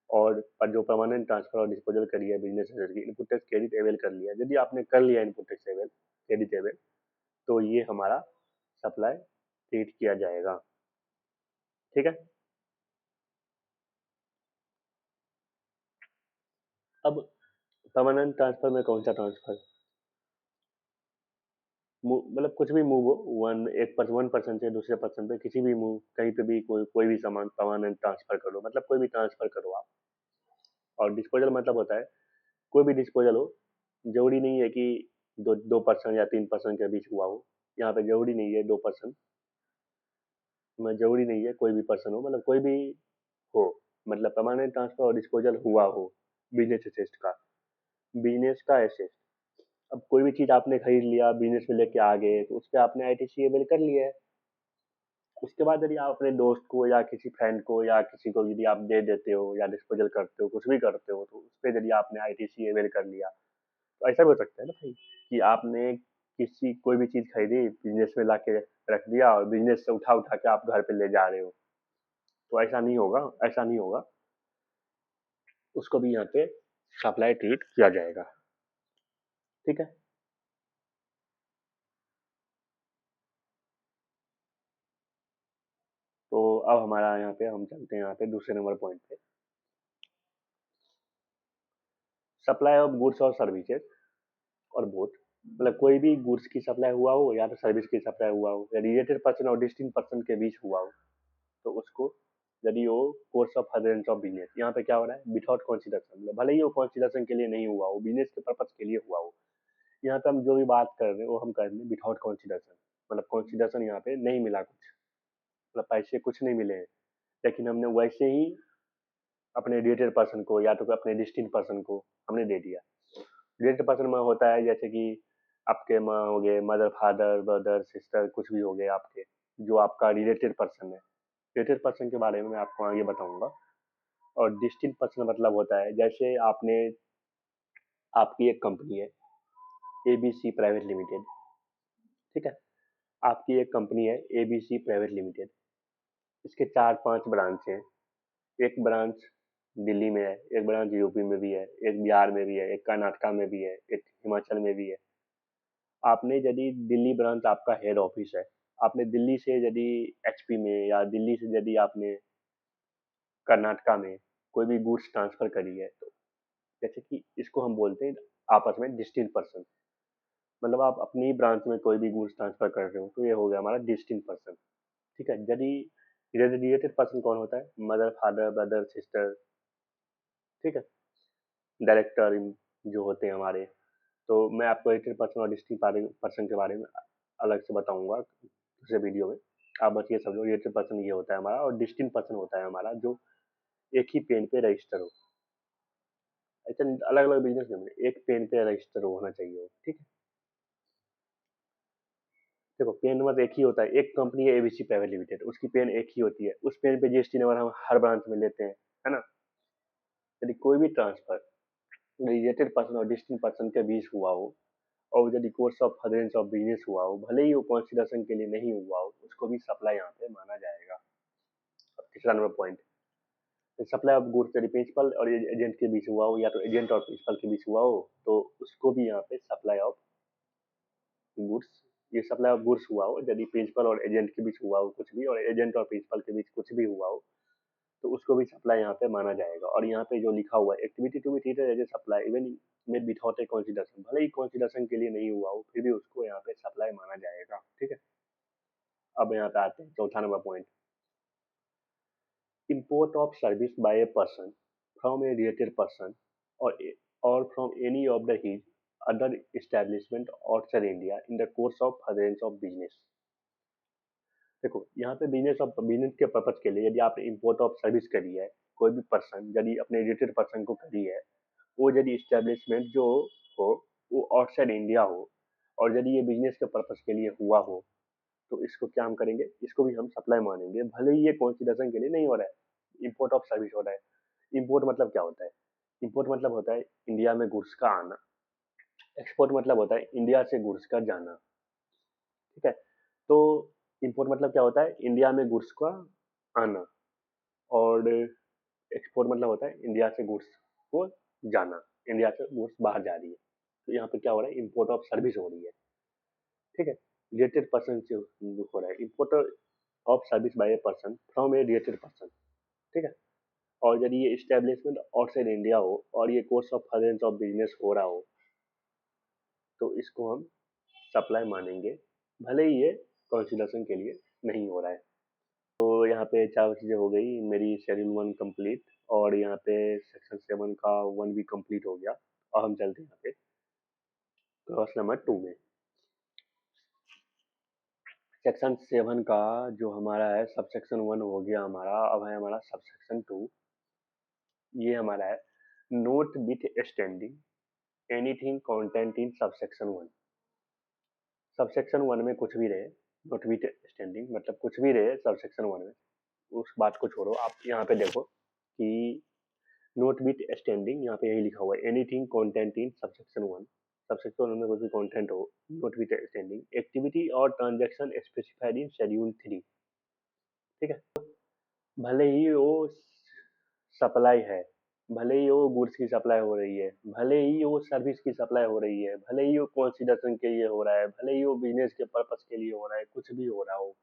Speaker 1: और पर जो परमानेंट ट्रांसफर और डिस्पोजल करी है बिजनेस एसेट की, इनपुट टैक्स क्रेडिट अवेल कर लिया। यदि आपने कर लिया input tax avail credit avail, तो ये हमारा सप्लाई ट्रीट किया जाएगा। ठीक है, अब परमानेंट ट्रांसफर में कौन सा ट्रांसफर, मतलब कुछ भी मूव हो, वन पर्सन से दूसरे पर्सन पे, किसी भी मूव, कहीं पे भी कोई भी सामान परमानेंट ट्रांसफर करो, मतलब कोई भी ट्रांसफर करो आप। और डिस्पोजल मतलब होता है कोई भी डिस्पोजल हो, जरूरी नहीं है कि दो पर्सन या तीन पर्सन के बीच हुआ हो। यहाँ पे जरूरी नहीं है दो पर्सन में, जरूरी नहीं है कोई भी पर्सन हो, मतलब कोई भी हो, मतलब परमानेंट ट्रांसफर और डिस्पोजल हुआ हो बिजनेस एसेट का, बिजनेस का एसेट। अब कोई भी चीज आपने खरीद लिया, बिजनेस में लेके आ गए, तो उस पर आपने ITC अवेल कर लिया है। उसके बाद यदि आप अपने दोस्त को या किसी फ्रेंड को या किसी को यदि आप दे देते हो या डिस्पोजल करते हो, कुछ भी करते हो, तो उस पर यदि आपने ITC अवेल कर लिया, तो ऐसा भी हो सकता है ना भाई कि आपने किसी कोई भी चीज खरीदी बिजनेस में लाके, रख दिया और बिजनेस से उठा उठा के आप घर पे ले जा रहे हो, तो ऐसा नहीं होगा, ऐसा नहीं होगा। उसको भी यहाँ पे सप्लाई ट्रीट किया जाएगा। ठीक है। तो अब हमारा यहाँ पे हम चलते हैं यहाँ पे दूसरे नंबर पॉइंट पे, सप्लाई ऑफ गुड्स और सर्विसेज और बोथ, मतलब कोई भी गुड्स की सप्लाई हुआ हो या तो सर्विस की सप्लाई हुआ हो या रिलेटेड पर्सन और डिस्टिंक्ट पर्सन के बीच हुआ हो, तो उसको यदि वो course of furtherance of business, यहाँ पे क्या हो रहा है, विदाउट कॉन्सिडरेशन, मतलब भले ही वो कॉन्सिडरेशन के लिए नहीं हुआ हो, बिजनेस के पर्पज के लिए हुआ हो, यहाँ पे हम जो भी बात कर रहे हैं वो हम कर रहे हैं विदाउट कॉन्सिडरेशन, मतलब कॉन्सिडरेशन यहाँ पे नहीं मिला कुछ, मतलब पैसे कुछ नहीं मिले हैं, लेकिन हमने वैसे ही अपने रिलेटेड पर्सन को या तो अपने डिस्टिंक्ट पर्सन को हमने दे दिया। रिलेटेड पर्सन में होता है जैसे कि आपके माँ हो गए, मदर फादर ब्रदर सिस्टर, कुछ भी हो गए आपके, जो आपका रिलेटेड पर्सन है। रिलेटेड पर्सन के बारे में मैं आपको आगे बताऊंगा। और डिस्टिंक्ट पर्सन मतलब होता है जैसे आपने, आपकी एक कंपनी है एबीसी प्राइवेट लिमिटेड, ठीक है, आपकी एक कंपनी है एबीसी प्राइवेट लिमिटेड, इसके 4-5 ब्रांच हैं, एक ब्रांच दिल्ली में है, एक ब्रांच यूपी में भी है, एक बिहार में भी है, एक कर्नाटका में भी है, एक हिमाचल में भी है। आपने यदि दिल्ली ब्रांच आपका हेड ऑफिस है, आपने दिल्ली से यदि एचपी में या दिल्ली से यदि आपने कर्नाटका में कोई भी गुड्स ट्रांसफर करी है, तो जैसे कि इसको हम बोलते हैं आपस में डिस्टिंक्ट पर्सन, मतलब आप अपनी ब्रांच में कोई भी गुड्स ट्रांसफर कर रहे हो तो ये हो गया हमारा डिस्टिंक्ट पर्सन। ठीक है। यदि रिलेटेड पर्सन कौन होता है, मदर फादर ब्रदर सिस्टर, ठीक है, डायरेक्टर जो होते हैं हमारे। तो मैं आपको रिलेटेड पर्सन और डिस्टिंक्ट पर्सन के बारे में अलग से बताऊंगा दूसरे वीडियो में। आप बस ये समझो रिलेटेड पर्सन ये होता है हमारा, और डिस्टिंक्ट पर्सन होता है हमारा जो एक ही पेन पे रजिस्टर हो। ऐसा अलग अलग बिजनेस में एक पेन पे रजिस्टर होना चाहिए, ठीक है। देखो पेन नंबर एक ही होता है, एक कंपनी है एबीसी प्राइवेट लिमिटेड, उसकी पेन एक ही होती है, उस पेन पे जीएसटी नंबर हम हर ब्रांच में लेते हैं, है ना। यदि कोई भी ट्रांसफर रिलेटेड पर्सन और डिस्टिंक्ट पर्सन के बीच हुआ हो और यदि course of furtherance of business हुआ हो, भले ही वो कॉन्सिडरेशन के लिए नहीं हुआ हो, उसको भी सप्लाई यहाँ पे माना जाएगा। अब तीसरा number point, supply of goods यदि प्रिंसिपल और एजेंट के बीच हुआ हो या तो एजेंट और प्रिंसिपल के बीच हुआ हो, तो उसको भी यहाँ पे सप्लाई ऑफ गुड्स, ये सप्लाई ऑफ गुड्स हुआ हो यदि प्रिंसिपल और एजेंट के बीच हुआ हो कुछ भी, और एजेंट और प्रिंसिपल के बीच कुछ भी हुआ हो, तो उसको भी सप्लाई यहाँ पे माना जाएगा। और यहाँ पे जो लिखा हुआ है activity to be treated as a supply even made without a consideration, भले ही कंसीडरेशन के लिए नहीं हुआ हो फिर भी उसको यहाँ पे सप्लाई माना जाएगा। ठीक है। अब यहाँ पे आते हैं चौथा number point, import of service by a person from a related person or from any of the his other establishment outside India in the course of furtherance of business। देखो यहाँ पे बिजनेस के पर्पज के लिए यदि आपने import of service करी है, कोई भी पर्सन यदि अपने रिलेटेड पर्सन को करी है, वो यदि इस्टेब्लिशमेंट जो हो वो आउटसाइड इंडिया हो, और यदि ये बिजनेस के पर्पज के लिए हुआ हो, तो इसको क्या हम करेंगे, इसको भी हम सप्लाई मानेंगे, भले ही ये कॉन्सिडरेशन के लिए नहीं हो रहा है, इंपोर्ट ऑफ सर्विस हो रहा है। इंपोर्ट मतलब क्या होता है, इंपोर्ट मतलब होता है इंडिया में गुड्स का आना, एक्सपोर्ट मतलब होता है इंडिया से गुड्स का जाना। ठीक है। तो इंपोर्ट मतलब क्या होता है, इंडिया में गुड्स का आना, और एक्सपोर्ट मतलब होता है इंडिया से गुड्स को जाना, इंडिया से गुड्स बाहर जा रही है, तो यहाँ पे क्या हो रहा है, इंपोर्ट ऑफ सर्विस हो रही है। ठीक है। रिलेटेड पर्सन से हो रहा है import of service by a person from A related person. ठीक है। और यदि ये इस्टेब्लिशमेंट आउटसाइड इंडिया हो और ये course of furtherance of business हो रहा हो, तो इसको हम सप्लाई मानेंगे, भले ही ये कंसिडरेशन के लिए नहीं हो रहा है। तो यहाँ पे 4 चीज़ें हो गई मेरी शेड्यूल 1 कंप्लीट, और यहाँ पे सेक्शन 7 का 1 भी कंप्लीट हो गया। और हम चलते हैं यहाँ पे क्लास नंबर 2 में। सेक्शन 7 का जो हमारा है सब सेक्शन 1 हो गया हमारा, अब है हमारा सब सेक्शन 2। ये हमारा है note with standing anything content in sub section 1। Sub section 1 में कुछ भी रहे, नोट विथ स्टैंडिंग मतलब कुछ भी रहे सब सेक्शन 1 में, उस बात को छोड़ो। आप यहाँ पे देखो कि नोट विथ स्टैंडिंग, यहाँ पे यही लिखा हुआ है anything content in sub section 1। Subsection में कोई भी कंटेंट हो नॉट विद स्टैंडिंग एक्टिविटी और ट्रांजैक्शन स्पेसिफाइड इन शेड्यूल 3। ठीक है, भले ही वो सप्लाई है, भले ही वो गुड्स की सप्लाई हो रही है, भले ही वो सर्विस की सप्लाई हो रही है, भले ही वो कंसिडरेशन के लिए हो रहा है, भले ही वो बिजनेस के पर्पस के लिए हो रहा है, कुछ भी हो रहा हो,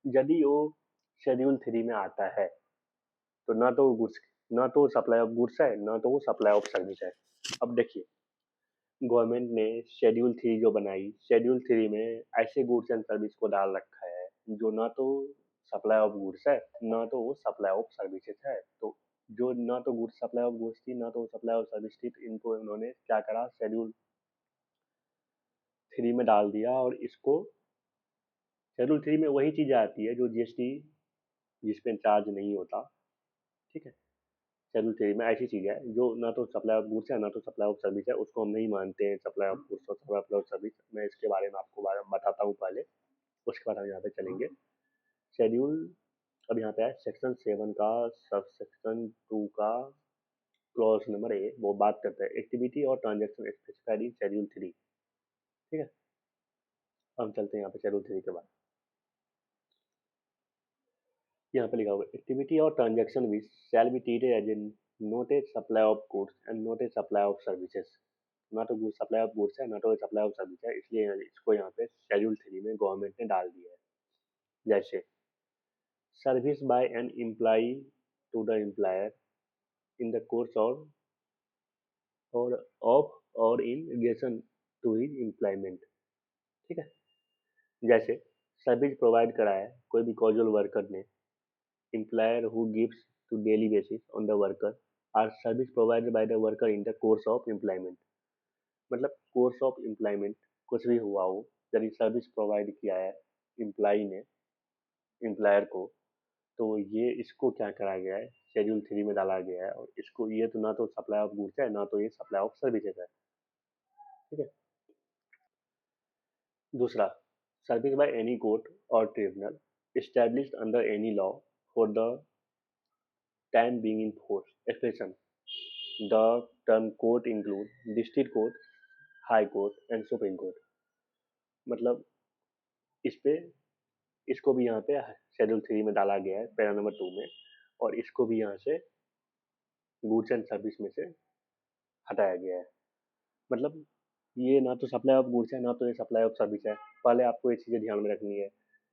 Speaker 1: यदि वो शेड्यूल 3 में आता है तो ना तो गुड्स, ना तो सप्लाई ऑफ गुड्स है, ना तो वो सप्लाई ऑफ सर्विस है। अब देखिए, गवर्नमेंट ने शेड्यूल 3 जो बनाई, शेड्यूल 3 में ऐसे गुड्स एंड सर्विस को डाल रखा है जो ना तो सप्लाई ऑफ गुड्स है, ना तो वो सप्लाई ऑफ सर्विसेज है। तो जो ना तो गुड्स सप्लाई ऑफ गुड्स थी, ना तो सप्लाई ऑफ सर्विस थी, तो इनको इन्होंने क्या करा, शेड्यूल 3 में डाल दिया। और इसको शेड्यूल 3 में वही चीज़ें आती है जो जीएसटी जिसपे चार्ज नहीं होता। ठीक है, शेड्यूल 3 में ऐसी चीज़ है जो ना तो सप्लाई ऑफ गुड्स है, ना तो सप्लाई ऑफ सर्विस है, उसको हम नहीं मानते हैं सप्लाई ऑफ गुड्स और सप्लाई ऑफ सर्विस। मैं इसके बारे में आपको बताता हूँ पहले, उसके बाद हम यहाँ पे चलेंगे। शेड्यूल, अब यहाँ पे है सेक्शन 7 का सब सेक्शन 2 का क्लॉज नंबर ए, वो बात करता है एक्टिविटी और ट्रांजैक्शन स्पेसिफाइड इन शेड्यूल 3। ठीक है, हम चलते हैं यहाँ पे शेड्यूल 3 के बाद। यहाँ पे लिखा हुआ है एक्टिविटी और transaction which shall be treated as in not a supply of goods and not a supply of services. ना तो गुड सप्लाई ऑफ गुड्स है, ना तो सप्लाई ऑफ सर्विस है, इसलिए इसको यहाँ पे शेड्यूल 3 में गवर्नमेंट ने डाल दिया है। जैसे service by an employee to the employer in the course or of or in relation to his employment. ठीक है, जैसे सर्विस प्रोवाइड करा है कोई भी कैजुअल वर्कर ने, employer who gives to daily basis on the worker or service provided by the worker in the course of employment. मतलब course of employment कुछ भी हुआ हो, यदि सर्विस प्रोवाइड किया है एम्प्लॉई ने एम्प्लॉयर को, तो ये इसको क्या करा गया है, शेड्यूल 3 में डाला गया है। और इसको ये तो ना तो सप्लाई ऑफ गुड्स है, ना तो ये सप्लाई ऑफ सर्विसेज है। ठीक है, दूसरा, सर्विस बाय एनी कोर्ट और tribunal established under any law for the time being in force expression. The term court include district court, high court and supreme court। मतलब इस पे, इसको भी यहाँ पे शेड्यूल 3 में डाला गया है पैरा नंबर 2 में, और इसको भी यहाँ से गुड्स एंड सर्विस में से हटाया गया है। मतलब ये ना तो सप्लाई ऑफ गुड्स है, ना तो ये सप्लाई ऑफ सर्विस है। पहले आपको ये चीज़ें ध्यान में रखनी है।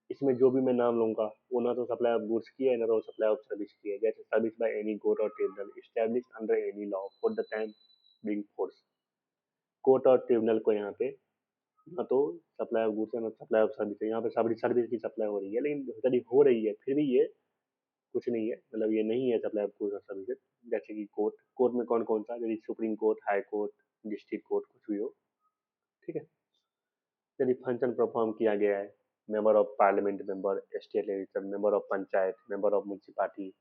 Speaker 1: इसमें जो भी मैं नाम लूंगा वो ना तो सप्लाई ऑफ गुड्स की है, ना तो सप्लाई ऑफ सर्विस की है। जैसे सर्विस बाय एनी कोर्ट और tribunal establish under any law for the time being force. Court और ट्रिब्यूनल को यहाँ पे ना तो सप्लाई ऑफ गुड्स है, ना सप्लाई ऑफ सर्विस है। यहाँ पे सर्विस की सप्लाई हो रही है, लेकिन यदि हो रही है फिर भी ये कुछ नहीं है, मतलब ये नहीं है सप्लाई ऑफ गुड्स और सर्विसेज। जैसे कि कोर्ट, कोर्ट में कौन कौन सा, यदि supreme court, high court, district court कुछ भी हो। ठीक है, यदि फंक्शन परफॉर्म किया गया है, member of parliament, member state legislature, member of panchayat, member of municipality,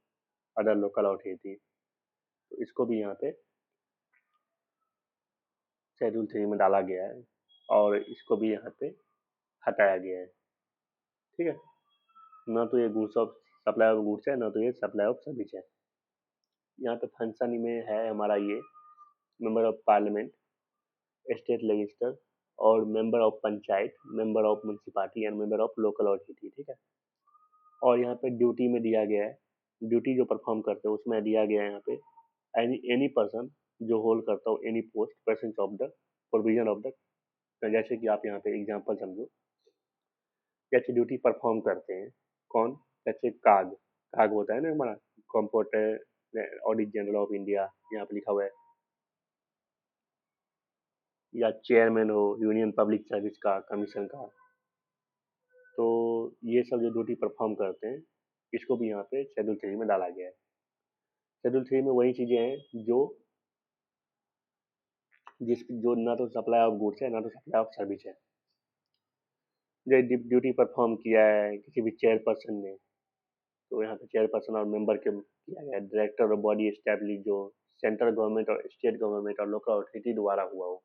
Speaker 1: other local authority, तो इसको भी यहाँ पे शेड्यूल 3 में डाला गया है और इसको भी यहाँ पे हटाया गया है। ठीक है, ना तो ये goods of supply of goods है, ना तो ये सप्लाई ऑफ सर्विस है। यहाँ पे फंक्शन में है हमारा ये member of parliament, state legislature और member of panchayat, member of municipality and member of local authority. ठीक है, और यहाँ पे ड्यूटी में दिया गया है, ड्यूटी जो परफॉर्म करते हैं उसमें दिया गया है यहाँ पे एनी पर्सन जो होल्ड करता हो any post presence of the provision of the. जैसे कि आप यहाँ पे एग्जांपल समझो, जैसे ड्यूटी परफॉर्म करते हैं कौन, जैसे काग, काग होता है ना हमारा computer audit general of India, यहाँ पे लिखा हुआ है, या चेयरमैन हो यूनियन पब्लिक सर्विस का, कमीशन का, तो ये सब जो ड्यूटी परफॉर्म करते हैं इसको भी यहाँ पे शेड्यूल 3 में डाला गया है। शेड्यूल 3 में वही चीजें हैं जो जो ना तो सप्लाई ऑफ गुड्स है, ना तो सप्लाई ऑफ सर्विस है। जो ड्यूटी परफॉर्म किया है किसी भी चेयरपर्सन ने, तो यहाँ पे चेयरपर्सन और मेंबर के किया गया, डायरेक्टर और बॉडी एस्टैब्लिश जो सेंट्रल गवर्नमेंट और स्टेट गवर्नमेंट और लोकल अथॉरिटी द्वारा हुआ हो।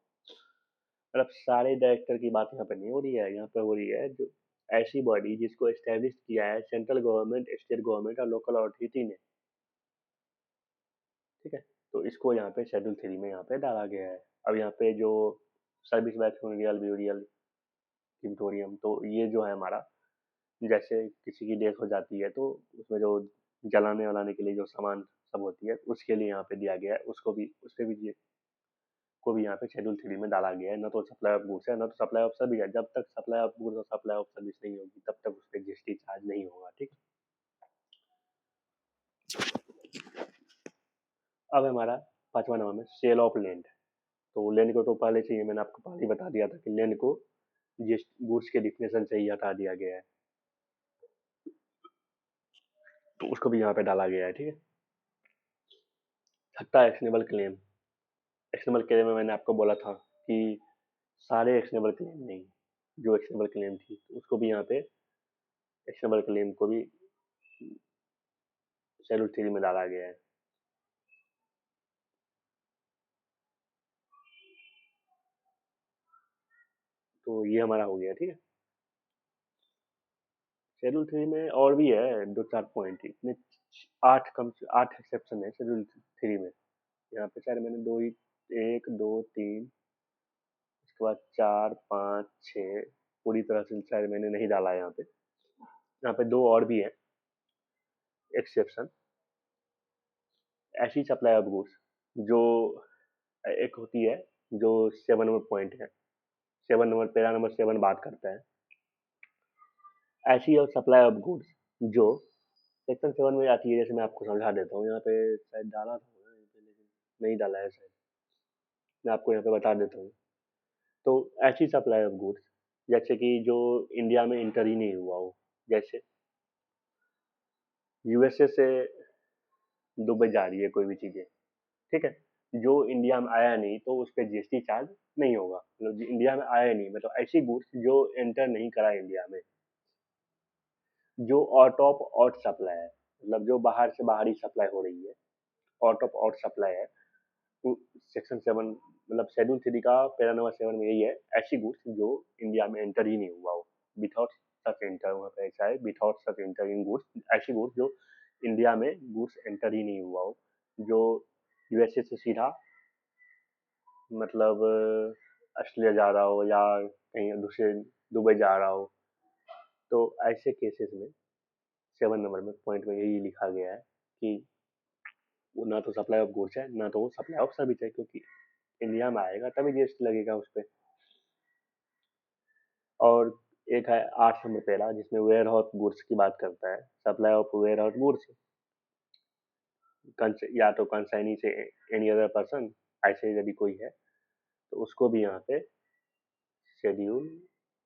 Speaker 1: मतलब सारे डायरेक्टर की बात यहाँ पे नहीं हो रही है, यहाँ पे हो रही है जो ऐसी बॉडी जिसको एस्टेब्लिश किया है सेंट्रल गवर्नमेंट, स्टेट गवर्नमेंट और लोकल अथॉरिटी ने। ठीक है, तो इसको यहाँ पे शेड्यूल 3 में यहाँ पे डाला गया है। अब यहाँ पे जो सर्विस वैक्स रियल ब्यूरियल क्रिप्टोरियम। तो ये जो है हमारा, जैसे किसी की डेथ हो जाती है तो उसमें जो जलाने वलाने के लिए जो सामान सब होती है उसके लिए यहाँ पे दिया गया है, उसको भी उसके भी को भी यहाँ पे शेड्यूल 3 में डाला गया है। न तो सप्लाई ऑफ गुड्स है न तो सप्लाई ऑफ सर्विस है। जब तक सप्लाई ऑफ गुड्स और सप्लाई ऑफ सर्विस नहीं होगी तब तक उस पर जीएसटी चार्ज नहीं होगा। ठीक। अब हमारा 5वां नंबर में सेल ऑफ लैंड। तो लैंड को तो पहले से ही मैंने आपको पहले ही बता दिया था कि लैंड को गुड्स के डिफिनेशन से ही हटा दिया गया है, तो उसको भी यहाँ पे डाला गया है। ठीक है। छठा एक्शनेबल क्लेम। एक्शनेबल क्लेम में मैंने आपको बोला था कि सारे एक्शनेबल क्लेम नहीं, जो एक्शनेबल क्लेम थी तो उसको भी यहाँ पे एक्शनेबल क्लेम को भी शेड्यूल 3 में डाला गया है। तो ये हमारा हो गया। ठीक है। शेड्यूल 3 में और भी है 2-4 पॉइंट, इतने 8 एक्सेप्शन है शेड्यूल 3 में। यहाँ पे शायद मैंने 1 2 3 उसके बाद 4 5 6 पूरी तरह से शायद मैंने नहीं डाला है यहाँ पे। यहाँ पे 2 और भी है एक्सेप्शन। ऐसी सप्लाई ऑफ गुड्स जो एक होती है, जो 7 नंबर पॉइंट है, 7 नंबर पैरा नंबर 7 बात करता है ऐसी और सप्लाई ऑफ गुड्स जो सेक्शन 7 में आती है। जैसे मैं आपको समझा देता हूँ, यहाँ पे शायद डाला था ना, लेकिन नहीं डाला है शायद, मैं आपको यहाँ पे बता देता हूँ। तो ऐसी सप्लाई ऑफ गुड्स जैसे कि जो इंडिया में इंटर ही नहीं हुआ हो, जैसे यूएसए से दुबई जा रही है कोई भी चीजें, ठीक है, जो इंडिया में आया नहीं तो उस पर जीएसटी चार्ज नहीं होगा। मतलब इंडिया में आया नहीं, मतलब ऐसी गुड्स जो एंटर नहीं करा इंडिया में, जो आउट ऑफ आउट सप्लाई है, मतलब जो बाहर से बाहरी सप्लाई हो रही है, आउट ऑफ आउट सप्लाई है, सेक्शन 7 मतलब शेड्यूल 3 का पैरा नंबर 7 में यही है, ऐसी गुड्स जो इंडिया में एंटर ही नहीं हुआ हो, विदाउट सच एंटर। वहाँ पे ऐसा है, without such enter in goods, ऐसी गुड्स जो इंडिया में गुड्स एंटर ही नहीं हुआ हो, जो यूएसए से सीधा मतलब ऑस्ट्रेलिया जा रहा हो या कहीं दूसरे दुबई जा रहा हो, तो ऐसे केसेस में 7 नंबर में पॉइंट में यही लिखा गया है कि वो ना तो सप्लाई ऑफ गुड्स है ना तो वो सप्लाई ऑफ सर्विस है, क्योंकि इंडिया में आएगा तभी जीएसटी लगेगा उस पर। और एक है 8 नंबर पहला, जिसमें वेयर हाउस गुड्स की बात करता है, supply of warehouse goods या तो कंसाइनी से एनी अदर पर्सन, ऐसे यदि कोई है तो उसको भी यहाँ पे शेड्यूल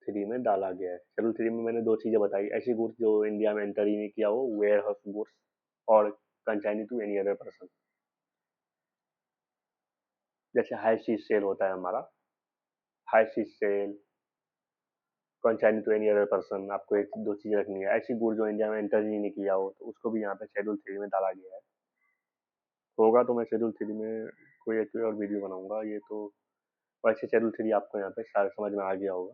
Speaker 1: 3 में डाला गया है। शेड्यूल 3 में मैंने 2 चीजें बताई, ऐसी गुड्स जो इंडिया में एंटर ही नहीं किया हो, वेयर हाउस गुड्स, और consignee to any other person. जैसे हाई सीज सेल होता है हमारा, high seas sale, consignee to any other person, आपको एक 2 चीजें रखनी है। ऐसी गुड जो इंडिया में एंटर ही नहीं किया हो तो उसको भी यहाँ पे शेड्यूल 3 में डाला गया है। होगा तो मैं शेड्यूल 3 में कोई एक और वीडियो बनाऊंगा। ये तो वैसे शेड्यूल 3 आपको यहाँ पे सारा समझ में आ गया होगा।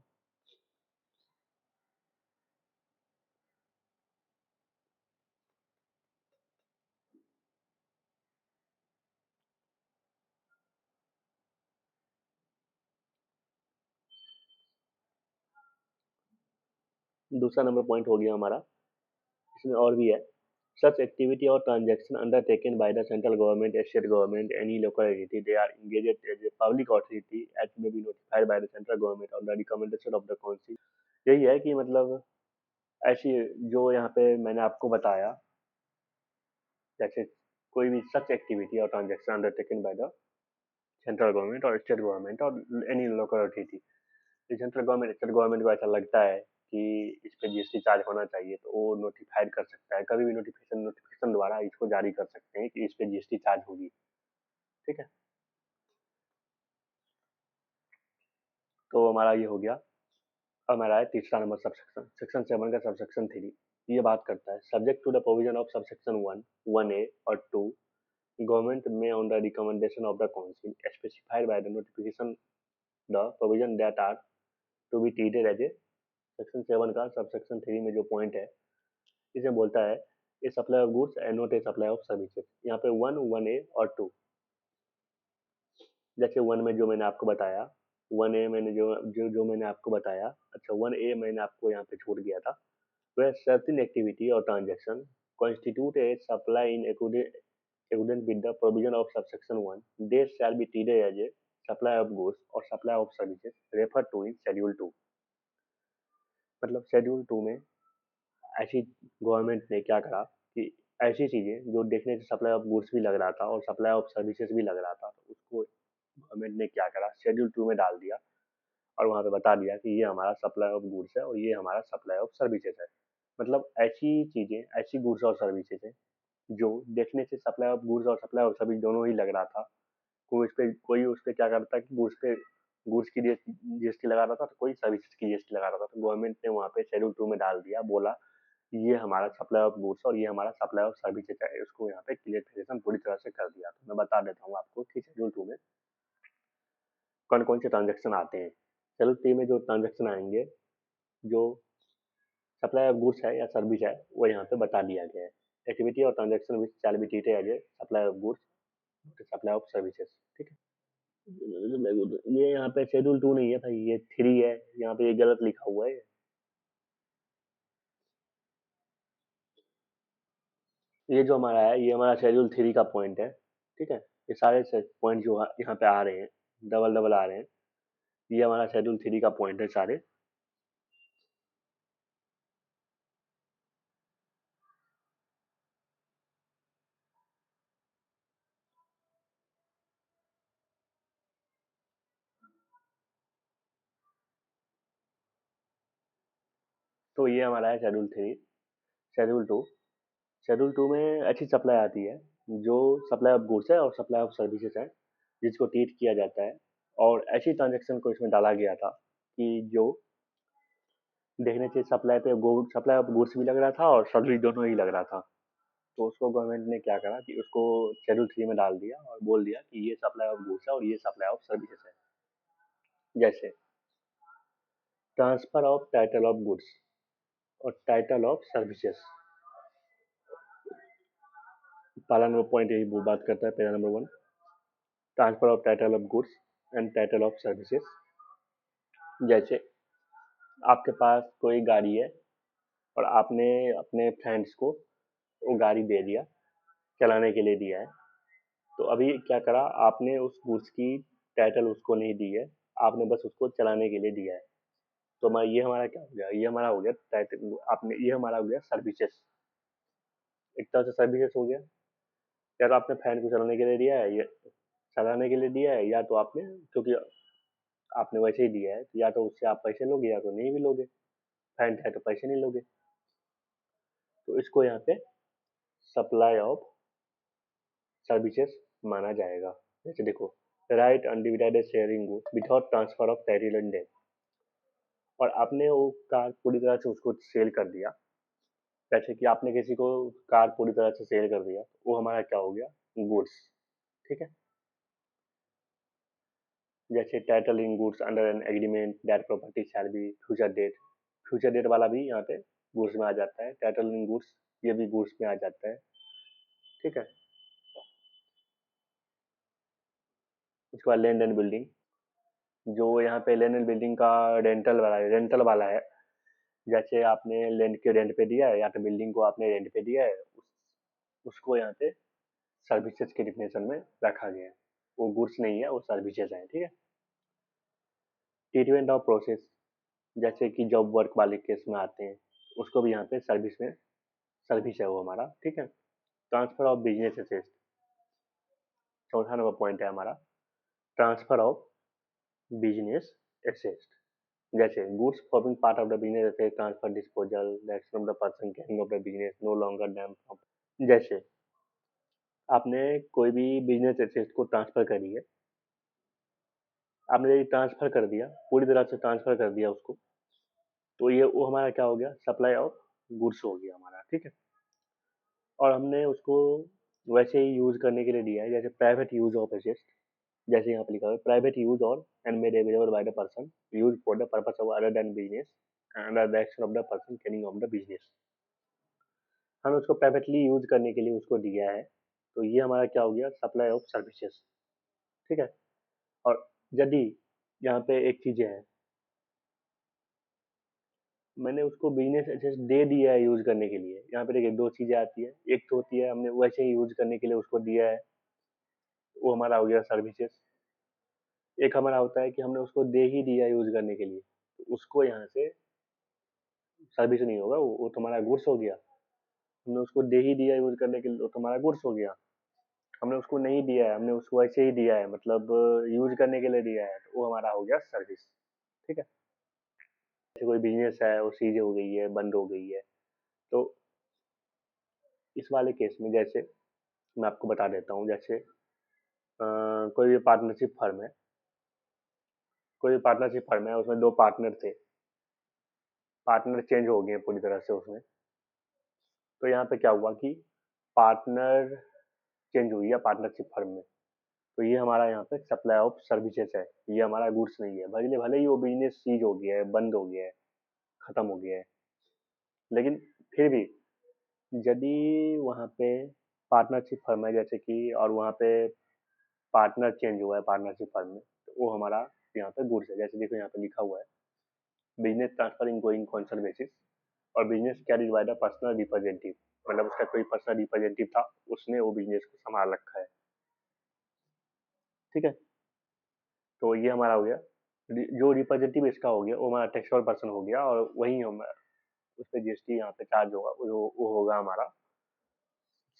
Speaker 1: दूसरा नंबर पॉइंट हो गया हमारा, इसमें और भी है, such activity or transaction undertaken by the central government, state government, any local entity, they are engaged as a public authority as may be notified by the central government on the recommendation of the council। यही है कि मतलब ऐसी जो यहाँ पे मैंने आपको बताया, जैसे कोई भी सच एक्टिविटी और transaction undertaken by the central government और स्टेट गवर्नमेंट और any local authority, central government state government को ऐसा लगता है कि इस पे जीएसटी चार्ज होना चाहिए तो वो नोटिफाइड कर सकता है, कभी भी नोटिफिकेशन द्वारा इसको जारी कर सकते हैं कि इस पे जीएसटी चार्ज होगी। ठीक है। तो हमारा ये हो गया। अब हमारा है तीसरा नंबर सबसेक्शन, सेक्शन 7 का सबसेक्शन 3। ये बात करता है subject to the provision of subsection 1 1A और 2, government may on the recommendation of the council specified by the notification the provision that are to be treated as a section 7 का subsection 3 में जो point है, इसे बोलता है a supply of goods and not a supply of services. यहाँ पे 1 1A और 2, जैसे 1 में जो मैंने आपको बताया 1A मैंने जो मैंने आपको बताया, अच्छा 1A मैंने आपको यहाँ पे छूट गया था, where certain activity or transaction constitute a supply in accordance with the provision of subsection 1, they shall be treated as a supply of goods or supply of services referred to in Schedule 2। मतलब schedule 2 में ऐसी government ने क्या करा कि ऐसी चीजें जो देखने से सप्लाई ऑफ गुड्स भी लग रहा था और सप्लाई ऑफ सर्विसेज भी लग रहा था, तो उसको गवर्नमेंट ने क्या करा, शेड्यूल 2 में डाल दिया और वहां पे बता दिया कि ये हमारा सप्लाई ऑफ गुड्स है और ये हमारा सप्लाई ऑफ सर्विसेज है। मतलब ऐसी चीजें, ऐसी गुड्स और सर्विसेज है जो देखने से सप्लाई ऑफ गुड्स और सप्लाई ऑफ सर्विस दोनों ही लग रहा था। कोई उस पे क्या करता है कि गुड्स की जीएसटी लगा रहा था, तो कोई सर्विसेज की जीएसटी लगा रहा था, तो गवर्नमेंट ने वहाँ पे शेड्यूल 2 में डाल दिया, बोला ये हमारा सप्लाई ऑफ गुड्स और ये हमारा सप्लाई ऑफ सर्विसेज है, उसको यहाँ पे क्लियरिफिकेशन पूरी तरह से कर दिया। तो मैं बता देता हूँ आपको कि शेड्यूल 2 में कौन कौन से ट्रांजेक्शन आते हैं। शेड्यूल 3 में जो ट्रांजेक्शन आएंगे, जो सप्लाई ऑफ गुड्स है या सर्विस है, वो यहाँ पे बता दिया गया है। एक्टिविटी और transaction which shall be treated as a supply of goods, supply of services. ठीक है, ये यहाँ पे शेड्यूल 2 नहीं है भाई, ये 3 है, यहाँ पे ये गलत लिखा हुआ है। ये जो हमारा है, ये हमारा शेड्यूल 3 का पॉइंट है। ठीक है, ये सारे पॉइंट जो यहाँ पे आ रहे हैं, डबल डबल आ रहे हैं, ये हमारा शेड्यूल 3 का पॉइंट है सारे। तो ये हमारा है शेड्यूल 3। शेड्यूल 2, शेड्यूल 2 में अच्छी सप्लाई आती है, जो सप्लाई ऑफ गुड्स है और सप्लाई ऑफ सर्विसेज है, जिसको ट्रीट किया जाता है। और ऐसी ट्रांजेक्शन को इसमें डाला गया था कि जो देखने से सप्लाई ऑफ गुड्स भी लग रहा था और सर्विस दोनों ही लग रहा था। तो उसको गवर्नमेंट ने क्या करा कि उसको शेड्यूल 3 में डाल दिया और बोल दिया कि ये सप्लाई ऑफ गुड्स है और ये सप्लाई ऑफ सर्विसेज है। जैसे transfer of title of goods और टाइटल ऑफ सर्विसेज। पहला नंबर पॉइंट यही वो बात करता है, page number 1, transfer of title of goods and title of services. जैसे आपके पास कोई गाड़ी है और आपने अपने फ्रेंड्स को वो गाड़ी दे दिया, चलाने के लिए दिया है। तो अभी क्या करा आपने, उस गुड्स की टाइटल उसको नहीं दी है, आपने बस उसको चलाने के लिए दिया है। तो ये हमारा क्या हो गया, ये हमारा हो गया टाइटल, आपने, ये हमारा हो गया सर्विसेज। एक तरह से सर्विसेज हो गया। या तो आपने फैन को चलाने के लिए दिया है, या चलाने के लिए दिया है, या तो आपने, क्योंकि आपने वैसे ही दिया है, तो या तो उससे आप पैसे लोगे या तो नहीं भी लोगे। फैन है तो पैसे नहीं लोगे। तो इसको यहाँ पे सप्लाई ऑफ सर्विसेज माना जाएगा। जैसे देखो, right undivided sharing goods without transfer of title and date. और आपने वो कार पूरी तरह से उसको सेल कर दिया, जैसे कि आपने किसी को कार पूरी तरह से सेल कर दिया, वो हमारा क्या हो गया, गुड्स। ठीक है, जैसे title in goods under an agreement that property shall be future date. Future date वाला भी यहाँ पे गुड्स में आ जाता है, टाइटल इन गुड्स ये भी गुड्स में आ जाता है। ठीक है, उसके बाद लैंड एंड बिल्डिंग, जो यहाँ पे लैंड एंड बिल्डिंग का रेंटल वाला है। जैसे आपने लैंड के रेंट पे दिया है या तो बिल्डिंग को आपने रेंट पे दिया है, उसको यहाँ पे सर्विसेज के डिफिनेशन में रखा गया है। वो गुड्स नहीं है, वो सर्विसेज है। ठीक है, ट्रीटमेंट ऑफ प्रोसेस, जैसे कि जॉब वर्क वाले केस में आते हैं, उसको भी यहाँ पे सर्विस है वो हमारा। ठीक है, ट्रांसफर ऑफ बिजनेस एसेट, चौथा नंबर पॉइंट है हमारा, ट्रांसफर ऑफ बिजनेस एसेट। जैसे goods forming part of the business asset transfer disposal the action of the person carrying of the business no longer them from. जैसे आपने कोई भी business asset को transfer करी है, आपने यदि ट्रांसफर कर दिया, पूरी तरह से ट्रांसफर कर दिया उसको, तो ये वो हमारा क्या हो गया, सप्लाई ऑफ गुड्स हो गया हमारा। ठीक है, और हमने उसको वैसे ही यूज करने के लिए दिया है, जैसे प्राइवेट यूज ऑफ एसेट। जैसे यहाँ पे लिखा हुआ है, प्राइवेट यूज और and made available by the person use for the purpose of other than business under the action of the person carrying of the business. हमने उसको प्राइवेटली यूज करने के लिए उसको दिया है, तो ये हमारा क्या हो गया, सप्लाई ऑफ सर्विसेज। ठीक है, और यदि यहाँ पे एक चीज़ है, मैंने उसको बिजनेस एसेट दे दिया है यूज करने के लिए। यहाँ पे देखिए दो चीजें आती है, एक तो होती है हमने वैसे ही यूज करने के लिए उसको दिया है, वो हमारा हो गया सर्विसेज। एक हमारा होता है कि हमने उसको दे ही दिया यूज करने के लिए, तो उसको यहाँ से सर्विस नहीं होगा, वो तुम्हारा गुड्स हो गया। हमने उसको दे ही दिया यूज करने के लिए, वो तुम्हारा गुड्स हो गया। हमने उसको नहीं दिया है, हमने उसको ऐसे ही दिया है, मतलब यूज करने के लिए दिया है, तो वो हमारा हो गया सर्विस। ठीक है। जैसे कोई बिजनेस है, वो सीज हो गई है, बंद हो गई है, तो इस वाले केस में जैसे मैं आपको बता देता हूँ, जैसे कोई भी पार्टनरशिप फर्म है, कोई भी पार्टनरशिप फर्म है, उसमें दो पार्टनर थे, पार्टनर चेंज हो गए पूरी तरह से उसमें। तो यहाँ पे क्या हुआ कि पार्टनर चेंज हुई है पार्टनरशिप फर्म में, तो ये हमारा यहाँ पे सप्लाई ऑफ सर्विसेज है, ये हमारा गुड्स नहीं है। भले भले ही वो बिजनेस सीज हो गया है, बंद हो गया है, खत्म हो गया है, लेकिन फिर भी यदि वहाँ पे पार्टनरशिप फर्म है जैसे कि, और वहाँ पे पार्टनर चेंज हुआ है पार्टनरशिप फर्म में, तो वो हमारा यहाँ पे गुड्स है। जैसे देखो यहाँ पे लिखा हुआ है business transfer in going concern basis, और business carried by the personal representative, मतलब उसका कोई पर्सनल रिप्रेजेंटेटिव था, उसने वो बिजनेस को संभाल रखा है। ठीक है। तो ये हमारा हो गया, जो रिप्रेजेंटेटिव इसका हो गया वो हमारा टैक्सेबल पर्सन हो गया, और वही हम उस पर जीएसटी यहाँ पे चार्ज होगा, वो होगा हमारा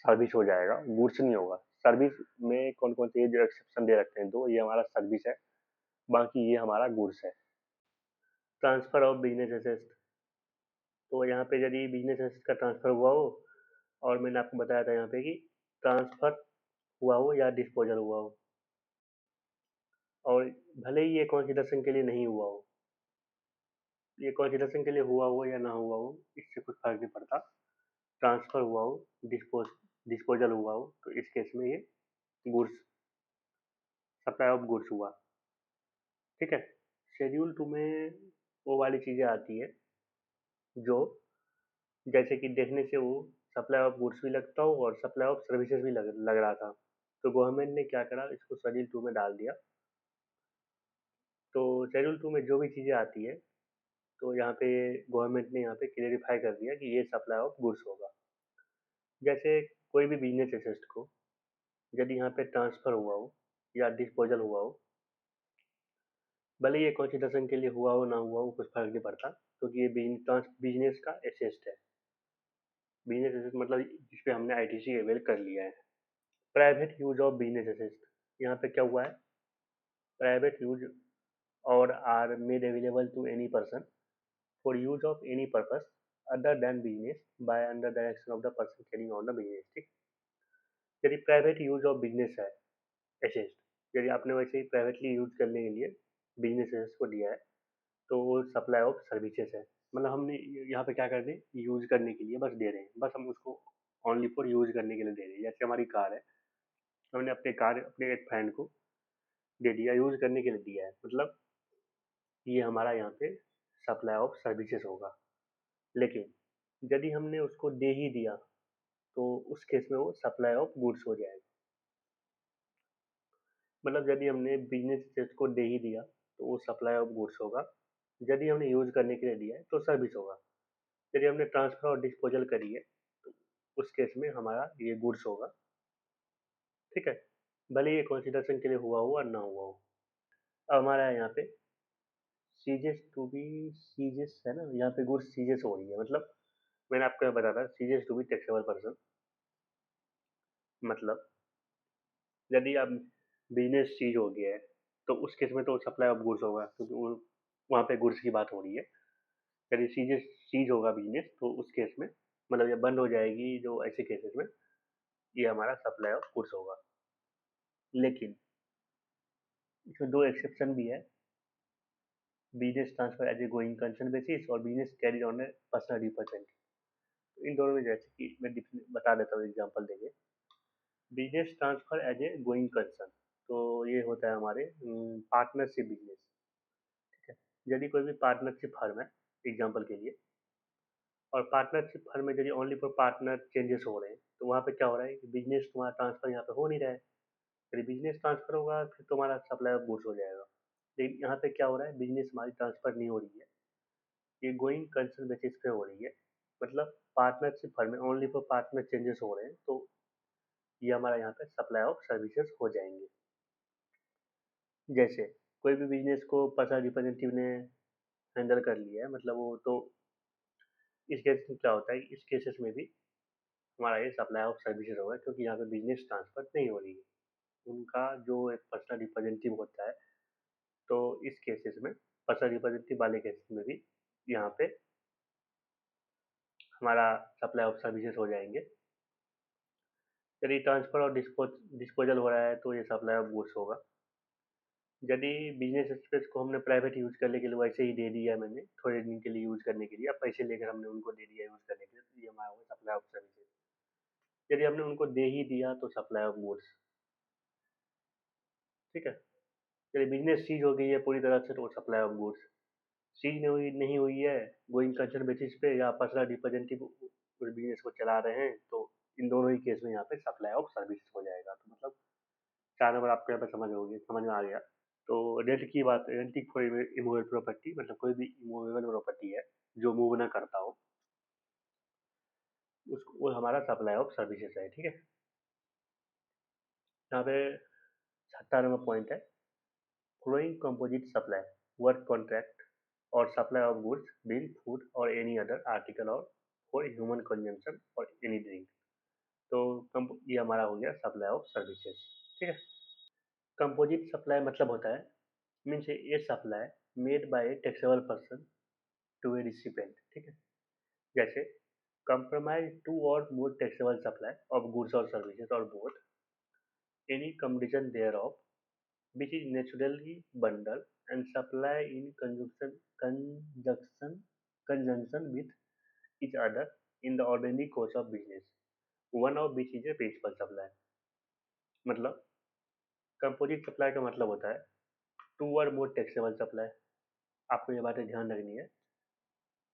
Speaker 1: सर्विस हो जाएगा, गुड्स नहीं होगा। सर्विस में कौन कौन से जो एक्सेप्शन दे रखते हैं, दो, ये हमारा सर्विस है, बाकी ये हमारा गुड्स है। ट्रांसफर ऑफ बिजनेस एसेट, तो यहाँ पे यदि बिजनेस एसेट का ट्रांसफर हुआ हो, और मैंने आपको बताया था यहाँ पे कि ट्रांसफर हुआ हो या डिस्पोजल हुआ हो, और भले ही ये कंसिडरेशन के लिए नहीं हुआ हो, ये कंसिडरेशन के लिए हुआ हो या ना हुआ हो, इससे कुछ फर्क नहीं पड़ता। ट्रांसफर हुआ हो, डिस्पोजल हुआ हो, तो इस केस में ये गुड्स, सप्लाई ऑफ गुड्स हुआ। ठीक है। शेड्यूल टू में वो वाली चीजें आती है जो, जैसे कि देखने से वो सप्लाई ऑफ गुड्स भी लगता हो और सप्लाई ऑफ सर्विसेज भी लग रहा था, तो गवर्नमेंट ने क्या करा, इसको शेड्यूल टू में डाल दिया। तो शेड्यूल टू में जो भी चीजें आती है, तो यहाँ पे गवर्नमेंट ने यहाँ पे क्लेरिफाई कर दिया कि ये सप्लाई ऑफ गुड्स होगा। जैसे कोई भी बिजनेस एसेट को यदि यहाँ पे ट्रांसफर हुआ हो या डिस्पोजल हुआ हो, भले ये कंसिडरेशन के लिए हुआ हो ना हुआ हो, कुछ फर्क नहीं पड़ता, क्योंकि ये बिजनेस का एसेट है। बिजनेस एसेट मतलब जिसपे हमने आईटीसी अवेल कर लिया है। Private use of business asset, यहाँ पे क्या हुआ है, private use or are made available to any person for use of any purpose other than business by under direction of the person carrying on the business. ठीक। यदि private use of business है asset, यदि आपने वैसे ही privately use करने के लिए business asset को दिया है, तो वो सप्लाई ऑफ सर्विसेज है। मतलब हमने यहाँ पे क्या कर दें, यूज करने के लिए बस दे रहे हैं, बस हम उसको ओनली फॉर यूज करने के लिए दे रहे हैं। जैसे हमारी कार है, हमने अपने कार अपने एक फ्रेंड को दे दिया, यूज करने के लिए दिया है, मतलब ये हमारा यहाँ पे सप्लाई ऑफ सर्विसेज होगा। लेकिन यदि हमने उसको दे ही दिया, तो उस केस में वो सप्लाई ऑफ गुड्स हो जाएगा। मतलब यदि हमने बिजनेस को दे ही दिया, तो वो सप्लाई ऑफ गुड्स होगा। यदि हमने यूज करने के लिए दिया है, तो सर्विस होगा। यदि हमने ट्रांसफर और डिस्पोजल करी है, तो उस केस में हमारा ये गुड्स होगा। ठीक है। भले ये कंसिडरेशन के लिए हुआ हो और ना हुआ हो। अब हमारा यहाँ पे सीजेस टू बी, सीजेस है ना, यहाँ पे गुड्स सीजेस हो रही है, मतलब मैंने आपको यहाँ बताया था ceases to be taxable person, मतलब यदि आप बिजनेस सीज हो गया है, तो उस केस में तो सप्लाई ऑफ गुड्स होगा, क्योंकि वहाँ पे गुड्स की बात हो रही है। यदि सीजेस सीज होगा बिजनेस, तो उस केस में मतलब ये बंद हो जाएगी, जो ऐसे केसेस में ये हमारा सप्लाई ऑफ गुड्स होगा। लेकिन इसमें दो एक्सेप्शन भी है, business transfer as a going concern basis और business carried on a personal representative. इन दोनों में जैसे कि मैं बता देता हूँ एग्जांपल देंगे। Business transfer as a going concern, तो ये होता है हमारे पार्टनरशिप बिजनेस। ठीक है। यदि कोई भी पार्टनरशिप फर्म है एग्जांपल के लिए, और पार्टनरशिप फर्म में यदि ओनली फॉर पार्टनर चेंजेस हो रहे हैं, तो वहाँ पे क्या हो रहा है कि बिजनेस तुम्हारा ट्रांसफर यहाँ पे हो नहीं रहा है। यदि बिजनेस ट्रांसफर होगा, फिर तुम्हारा सप्लाई ऑफ गुड्स हो जाएगा। लेकिन यहाँ पे क्या हो रहा है, बिजनेस हमारी ट्रांसफर नहीं हो रही है, ये गोइंग कंसर्न बेसिस पे हो रही है, मतलब पार्टनरशिप फर्म में ओनली फॉर पार्टनर चेंजेस हो रहे हैं, तो ये हमारा यहाँ पे सप्लाई ऑफ सर्विसेज हो जाएंगे। जैसे कोई भी बिजनेस को पर्सनल रिप्रेजेंटेटिव ने हैंडल कर लिया है, मतलब वो तो इस केस में क्या होता है, इस केसेस में भी हमारा ये सप्लाई ऑफ सर्विसेज होगा, क्योंकि यहाँ पे बिजनेस ट्रांसफर नहीं हो रही है, उनका जो एक पर्सनल रिप्रेजेंटेटिव होता है, तो इस केसेस में पर्सनल रिप्रेजेंटेटिव वाले केसेस में भी यहाँ पे हमारा सप्लाई ऑफ सर्विसेज हो जाएंगे। यदि ट्रांसफर और डिस्पोजल हो रहा है तो ये सप्लाई ऑफ गुड्स होगा। यदि बिजनेस स्पेस को हमने प्राइवेट यूज करने के लिए वैसे ही दे दिया, मैंने थोड़े दिन के लिए यूज करने के लिए, अब पैसे लेकर हमने उनको दे दिया यूज करने के लिए, तो ये हमारा होगा सप्लाई ऑफ सर्विसेज। यदि हमने उनको दे ही दिया तो सप्लाई ऑफ गुड्स। ठीक है, यदि बिजनेस सीज हो गई है पूरी तरह से तो सप्लाई ऑफ गुड्स। सीज नहीं हुई है गोइंग कंसर्न बेसिस पे या पर्सनल रिप्रेजेंटेटिव उस बिजनेस को चला रहे हैं, तो इन दोनों ही केस में यहाँ पे सप्लाई ऑफ सर्विस हो जाएगा। तो मतलब 4 नंबर आपको यहाँ पे समझ में आ गया। तो रेंट की बात, रेंटिंग फॉर इमूवेबल प्रॉपर्टी, मतलब कोई भी इमूवेबल प्रॉपर्टी है जो मूव ना करता हो, उसको वो हमारा सप्लाई ऑफ सर्विसेज है। ठीक है, यहाँ पे 7 नंबर पॉइंट है, flowing composite supply work contract और supply of goods being food और एनी अदर आर्टिकल और फॉर ह्यूमन कंजम्पशन और एनी ड्रिंक। तो ये हमारा हो गया सप्लाई ऑफ सर्विसेज। ठीक है, कंपोजिट सप्लाई मतलब होता है, means a supply made by a taxable person to a recipient. ठीक है, जैसे compromise two or more taxable supply of goods or services or both, any combination thereof, which is naturally bundled and supply in conjunction with each other in the ordinary course of business, one of which is a principal supply। मतलब composite supply का मतलब होता है to और मोर taxable supply. आपको ये बातें ध्यान रखनी है,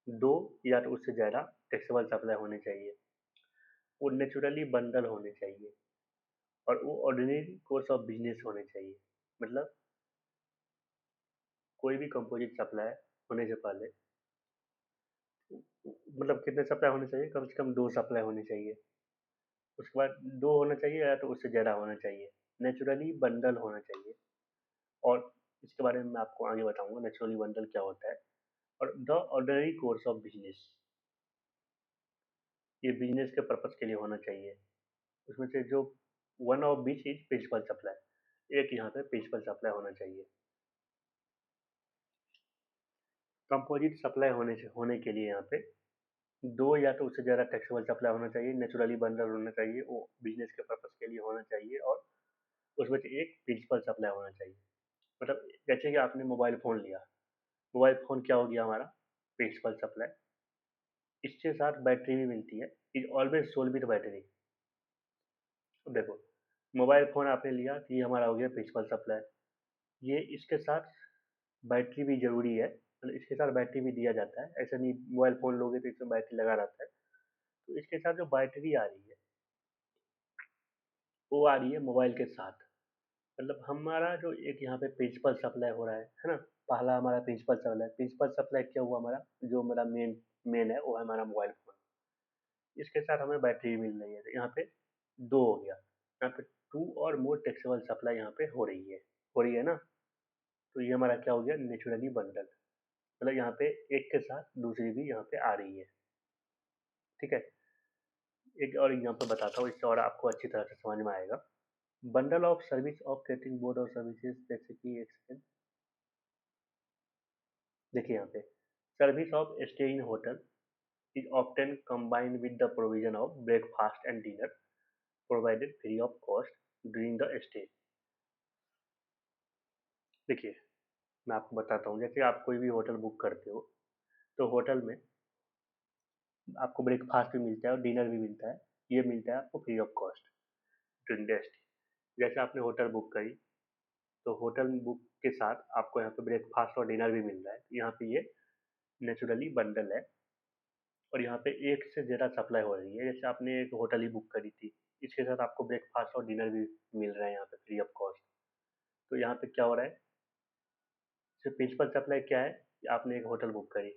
Speaker 1: दो या तो उससे ज़्यादा टैक्सेबल सप्लाई होने चाहिए, वो नेचुरली बंडल होने चाहिए, और वो ऑर्डिनरी कोर्स ऑफ बिजनेस होने चाहिए। मतलब कोई भी कंपोजिट सप्लाई होने से पहले, मतलब कितने सप्लाई होने चाहिए, कम से कम 2 सप्लाई होनी चाहिए, उसके बाद 2 होना चाहिए या तो उससे ज़्यादा होना चाहिए, नेचुरली बंडल होना चाहिए। और इसके बारे में मैं आपको आगे बताऊंगा नेचुरली बंडल क्या होता है। और the ordinary course of business, ये बिजनेस के पर्पज के लिए होना चाहिए, उसमें से जो one of which is principal supply, एक यहाँ पे प्रिंसिपल सप्लाई होना चाहिए। कंपोजिट सप्लाई होने के लिए यहाँ पे 2 या तो उससे ज़्यादा टैक्सेबल सप्लाई होना चाहिए, नेचुरली बंडल होना चाहिए, वो बिजनेस के पर्पज के लिए होना चाहिए, और उसमें से एक प्रिंसिपल सप्लाई होना चाहिए। मतलब जैसे कि आपने मोबाइल फ़ोन लिया, मोबाइल फ़ोन क्या हो गया हमारा, प्रिंसिपल सप्लाई। इसके साथ बैटरी भी मिलती है, is always sold with battery. अब देखो, मोबाइल फ़ोन आपने लिया तो ये हमारा हो गया प्रिंसिपल सप्लाई, ये इसके साथ बैटरी भी ज़रूरी है, मतलब इसके साथ बैटरी भी दिया जाता है, ऐसा नहीं मोबाइल फ़ोन लोगे तो इसमें बैटरी लगा रहता है, तो इसके साथ जो बैटरी आ रही है वो आ रही है मोबाइल के साथ। मतलब हमारा जो एक यहाँ पे प्रिंसिपल सप्लाई हो रहा है ना, पहला हमारा प्रिंसिपल सप्लाई क्या हुआ हमारा, जो हमारा मेन है वो है हमारा मोबाइल फ़ोन, इसके साथ हमें बैटरी मिल रही है, तो यहाँ पे 2 हो गया। यहाँ पे 2 और मोर टैक्सेबल सप्लाई यहाँ पे हो रही है ना, तो ये हमारा क्या हो गया, नेचुरली बंडल। मतलब यहाँ पे एक के साथ दूसरी भी यहाँ पे आ रही है। ठीक है, एक और एग्जांपल बताता हूँ, इससे और आपको अच्छी तरह से समझ में आएगा। Bundle of service of catering board और सर्विसेज, जैसे कि एक सेकेंड देखिए यहाँ पे, service of stay in hotel is often combined with the provision of breakfast and dinner provided free of cost during the stay। देखिए, मैं आपको बताता हूँ, जैसे आप कोई भी होटल बुक करते हो, तो होटल में आपको ब्रेकफास्ट भी मिलता है और डिनर भी मिलता है, ये मिलता है आपको free of cost during the stay. जैसे आपने होटल बुक करी, तो होटल बुक के साथ आपको यहाँ पे ब्रेकफास्ट और डिनर भी मिल रहा है, तो यहाँ पे ये नेचुरली बंडल है, और यहाँ पे एक से ज़्यादा सप्लाई हो रही है। जैसे आपने एक होटल ही बुक करी थी, इसके साथ आपको ब्रेकफास्ट और डिनर भी मिल रहा है यहाँ पे फ्री ऑफ कॉस्ट, तो यहाँ पे क्या हो रहा है, तो प्रिंसिपल सप्लाई क्या है कि आपने एक होटल बुक करी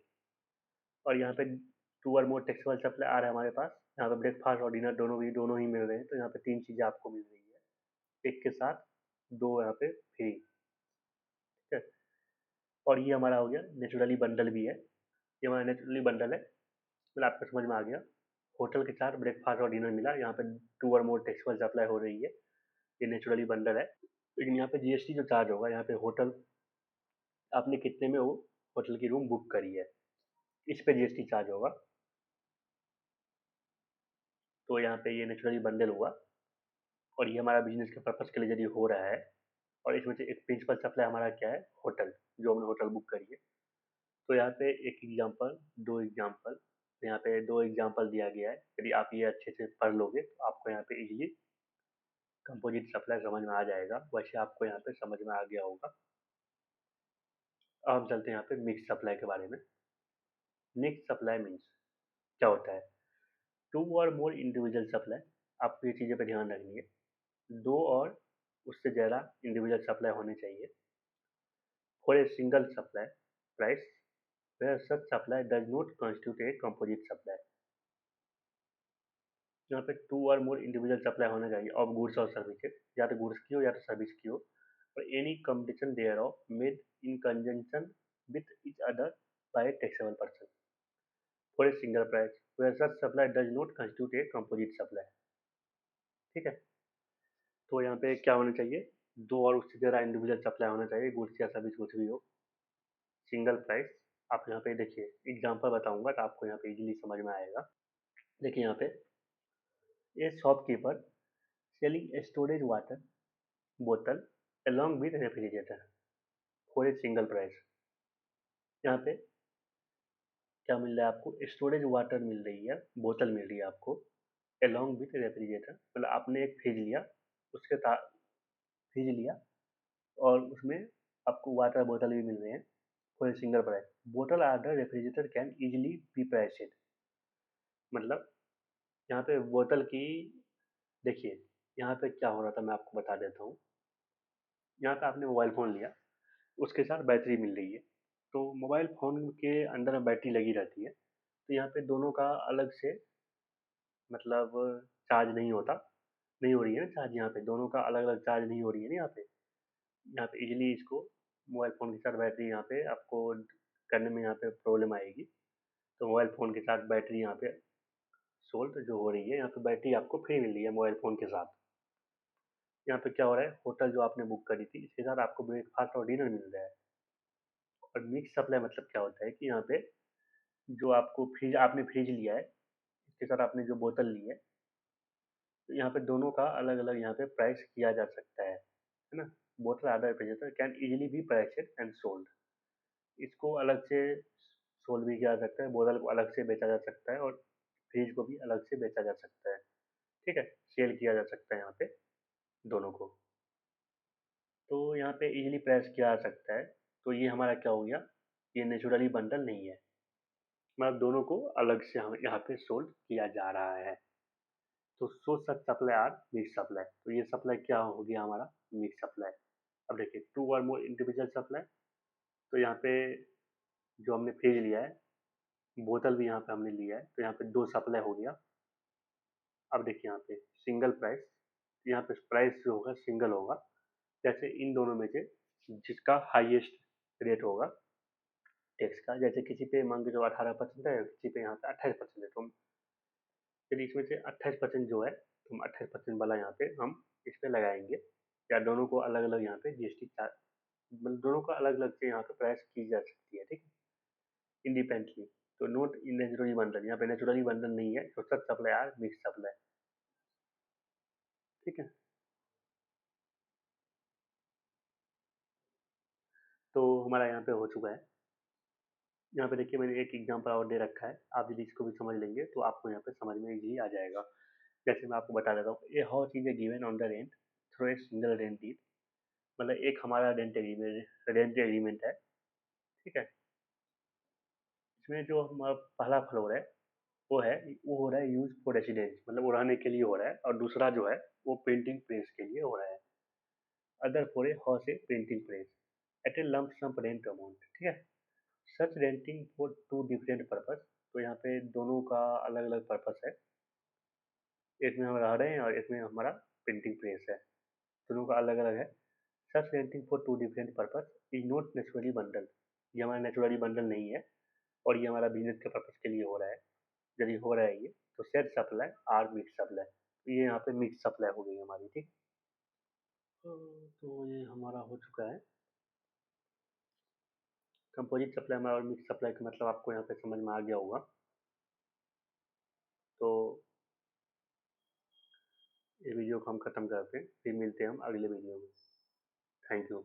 Speaker 1: और यहाँ पे टू और मोर टैक्सेबल सप्लाई आ रहा है हमारे पास। यहाँ पे ब्रेकफास्ट और डिनर दोनों ही मिल रहे हैं, तो यहाँ पे तीन चीज़ें आपको मिल रही है एक के साथ, दो यहाँ पे फ्री। ठीक है, और ये हमारा हो गया नेचुरली बंडल भी है, ये हमारा नेचुरली बंडल है, मतलब आपको समझ में आ गया। होटल के साथ ब्रेकफास्ट और डिनर मिला, यहाँ पे टू और मोर टैक्सेबल सप्लाई हो रही है, ये नेचुरली बंडल है। लेकिन यहाँ पे जीएसटी जो चार्ज होगा, यहाँ पे होटल आपने कितने में वो होटल की रूम बुक करी है, इस पे जीएसटी चार्ज होगा। तो यहाँ पे ये नेचुरली बंडल हुआ और ये हमारा बिजनेस के पर्पज के लिए यदि हो रहा है, और इसमें से एक प्रिंसिपल सप्लाई हमारा क्या है, होटल, जो हमने होटल बुक करी है। तो यहाँ पे एक एग्जाम्पल, दो एग्जाम्पल, यहाँ पे दो एग्जाम्पल दिया गया है। यदि आप ये अच्छे से पढ़ लोगे तो आपको यहाँ पे इजीली कंपोजिट सप्लाई समझ में आ जाएगा। वैसे आपको यहाँ पे समझ में आ गया होगा। अब हम चलते हैं यहाँ पे मिक्स सप्लाई के बारे में। मिक्स सप्लाई मीन्स क्या होता है, टू और मोर इंडिविजुअल सप्लाई। आपको ये चीज़ें पे ध्यान रखनी है, दो और उससे ज़्यादा इंडिविजुअल सप्लाई होने चाहिए for a single supply price where such supply does not constitute a composite supply। यहाँ पे टू और मोर इंडिविजुअल सप्लाई होना चाहिए ऑफ गुड्स और सर्विसेज, या तो गुड्स की हो या तो सर्विस की हो, और any competition thereof made in conjunction with each other by a taxable person for a single price where such supply does not constitute a composite supply। ठीक है, तो यहाँ पे क्या होना चाहिए, दो और उससे ज़्यादा इंडिविजुअल सप्लाई होना चाहिए, गुड्स या सर्विस कुछ भी हो, सिंगल प्राइस। आप यहाँ पे देखिए एग्जांपल बताऊंगा तो आपको यहाँ पे इजीली समझ में आएगा। देखिए यहाँ पे ए shopkeeper selling a storage water bottle along with refrigerator for a single price। यहाँ पे क्या मिल रहा है आपको, स्टोरेज वाटर मिल रही है, बोतल मिल रही है आपको along with रेफ्रिजरेटर, मतलब आपने एक फ्रिज लिया, उसके साथ फ्रिज लिया और उसमें आपको वाटर बोतल भी मिल रहे हैं फॉर ए सिंगल प्राइस। बोतल order refrigerator can easily be priced, मतलब यहाँ पे बोतल की, देखिए यहाँ पे क्या हो रहा था मैं आपको बता देता हूँ। यहाँ पे आपने मोबाइल फ़ोन लिया, उसके साथ बैटरी मिल रही है, तो मोबाइल फ़ोन के अंदर में बैटरी लगी रहती है, तो यहाँ पे दोनों का अलग से मतलब चार्ज नहीं होता, नहीं हो रही है ना चार्ज, यहाँ पे दोनों का अलग अलग चार्ज नहीं हो रही है ना। यहाँ पे इजीली इसको मोबाइल फ़ोन के साथ बैटरी यहाँ पे आपको करने में यहाँ पे प्रॉब्लम आएगी। तो मोबाइल फ़ोन के साथ बैटरी यहाँ पे सोल्ड जो हो रही है, यहाँ पे बैटरी आपको फ्री मिल रही है मोबाइल फ़ोन के साथ। यहाँ पे क्या हो रहा है, होटल जो आपने बुक करी थी इसके साथ आपको ब्रेकफास्ट और डिनर मिल रहा है। और मिक्स सप्लाई मतलब क्या होता है कि यहाँ पे जो आपको फ्रिज, आपने फ्रिज लिया है, इसके साथ आपने जो बोतल ली है, तो यहाँ पे दोनों का अलग अलग यहाँ पे प्राइस किया जा सकता है ना। बोतल order refrigerator can easily be priced and sold, इसको अलग से सोल्ड भी किया जा सकता है, बोतल को अलग से बेचा जा सकता है और फ्रिज को भी अलग से बेचा जा सकता है। ठीक है, सेल किया जा सकता है यहाँ पे दोनों को, तो यहाँ पे इजीली प्राइस किया जा सकता है। तो ये हमारा क्या हो गया, ये नेचुरली बंडल नहीं है, मतलब दोनों को अलग से हम यहाँ पे सोल्ड किया जा रहा है। तो so such supply are mix supply, तो ये सप्लाई क्या हो गया हमारा, मिक्स सप्लाई। अब देखिए टू और मोर इंडिविजुअल सप्लाई, तो यहाँ पे जो हमने फ्रिज लिया है, बोतल भी यहाँ पे हमने लिया है, तो यहाँ पे दो सप्लाई हो गया। अब देखिए यहाँ पे सिंगल प्राइस, यहाँ पे प्राइस जो होगा सिंगल होगा, जैसे इन दोनों में से जिसका हाईएस्ट रेट होगा टैक्स का, जैसे किसी पे मान के जो 18% है, किसी पे यहाँ पे 28% है, तो यदि इसमें से 28% जो है, तो हम 28% वाला यहाँ पे हम इस पे लगाएंगे, या दोनों को अलग अलग यहाँ पे जीएसटी चार्ज, मतलब दोनों का अलग अलग से यहाँ पे प्राइस की जा सकती है। ठीक है, इंडिपेंडेंटली। तो नोट इन नेचुरली बंडल, यहाँ पे नेचुरली बंडल नहीं है, तो सब सप्लाई आर मिक्स सप्लाई। ठीक है, तो हमारा यहाँ पे हो चुका है। यहाँ पे देखिए मैंने एक एग्जांपल और दे रखा है, आप यदि इसको भी समझ लेंगे तो आपको यहाँ पे समझ में इजीली आ जाएगा। जैसे मैं आपको बता देता हूँ, a house is a given on the rent through a single rent deed, मतलब एक हमारा रेंट एग्रीमेंट है। ठीक है, इसमें जो हमारा पहला फ्लोर है वो हो रहा है यूज फॉर रेसिडेंस, मतलब वो रहने के लिए हो रहा है, और दूसरा जो है वो प्रिंटिंग प्रेस के लिए हो रहा है, other for a house a printing press. At a lump sum rent amount, ठीक है। Such renting for two different purpose, तो यहाँ पे दोनों का अलग अलग पर्पस है। एक में हम रह रहे हैं और एक में हमारा प्रिंटिंग प्रेस है, दोनों का अलग अलग है। Such renting for two different purpose is not naturally bundle, ये हमारा नेचुरली बंडल नहीं है और ये हमारा बिजनेस के पर्पस के लिए हो रहा है। यदि हो रहा है ये तो set supply are mix supply, तो ये यहाँ पे मिक्स सप्लाई हो गई हमारी, ठीक। तो ये हमारा हो चुका है कंपोजिट सप्लाई हमारा और मिक्स सप्लाई का मतलब आपको यहाँ पे समझ में आ गया होगा। तो ये वीडियो को हम खत्म करते हैं, फिर मिलते हैं हम अगले वीडियो में। Thank you.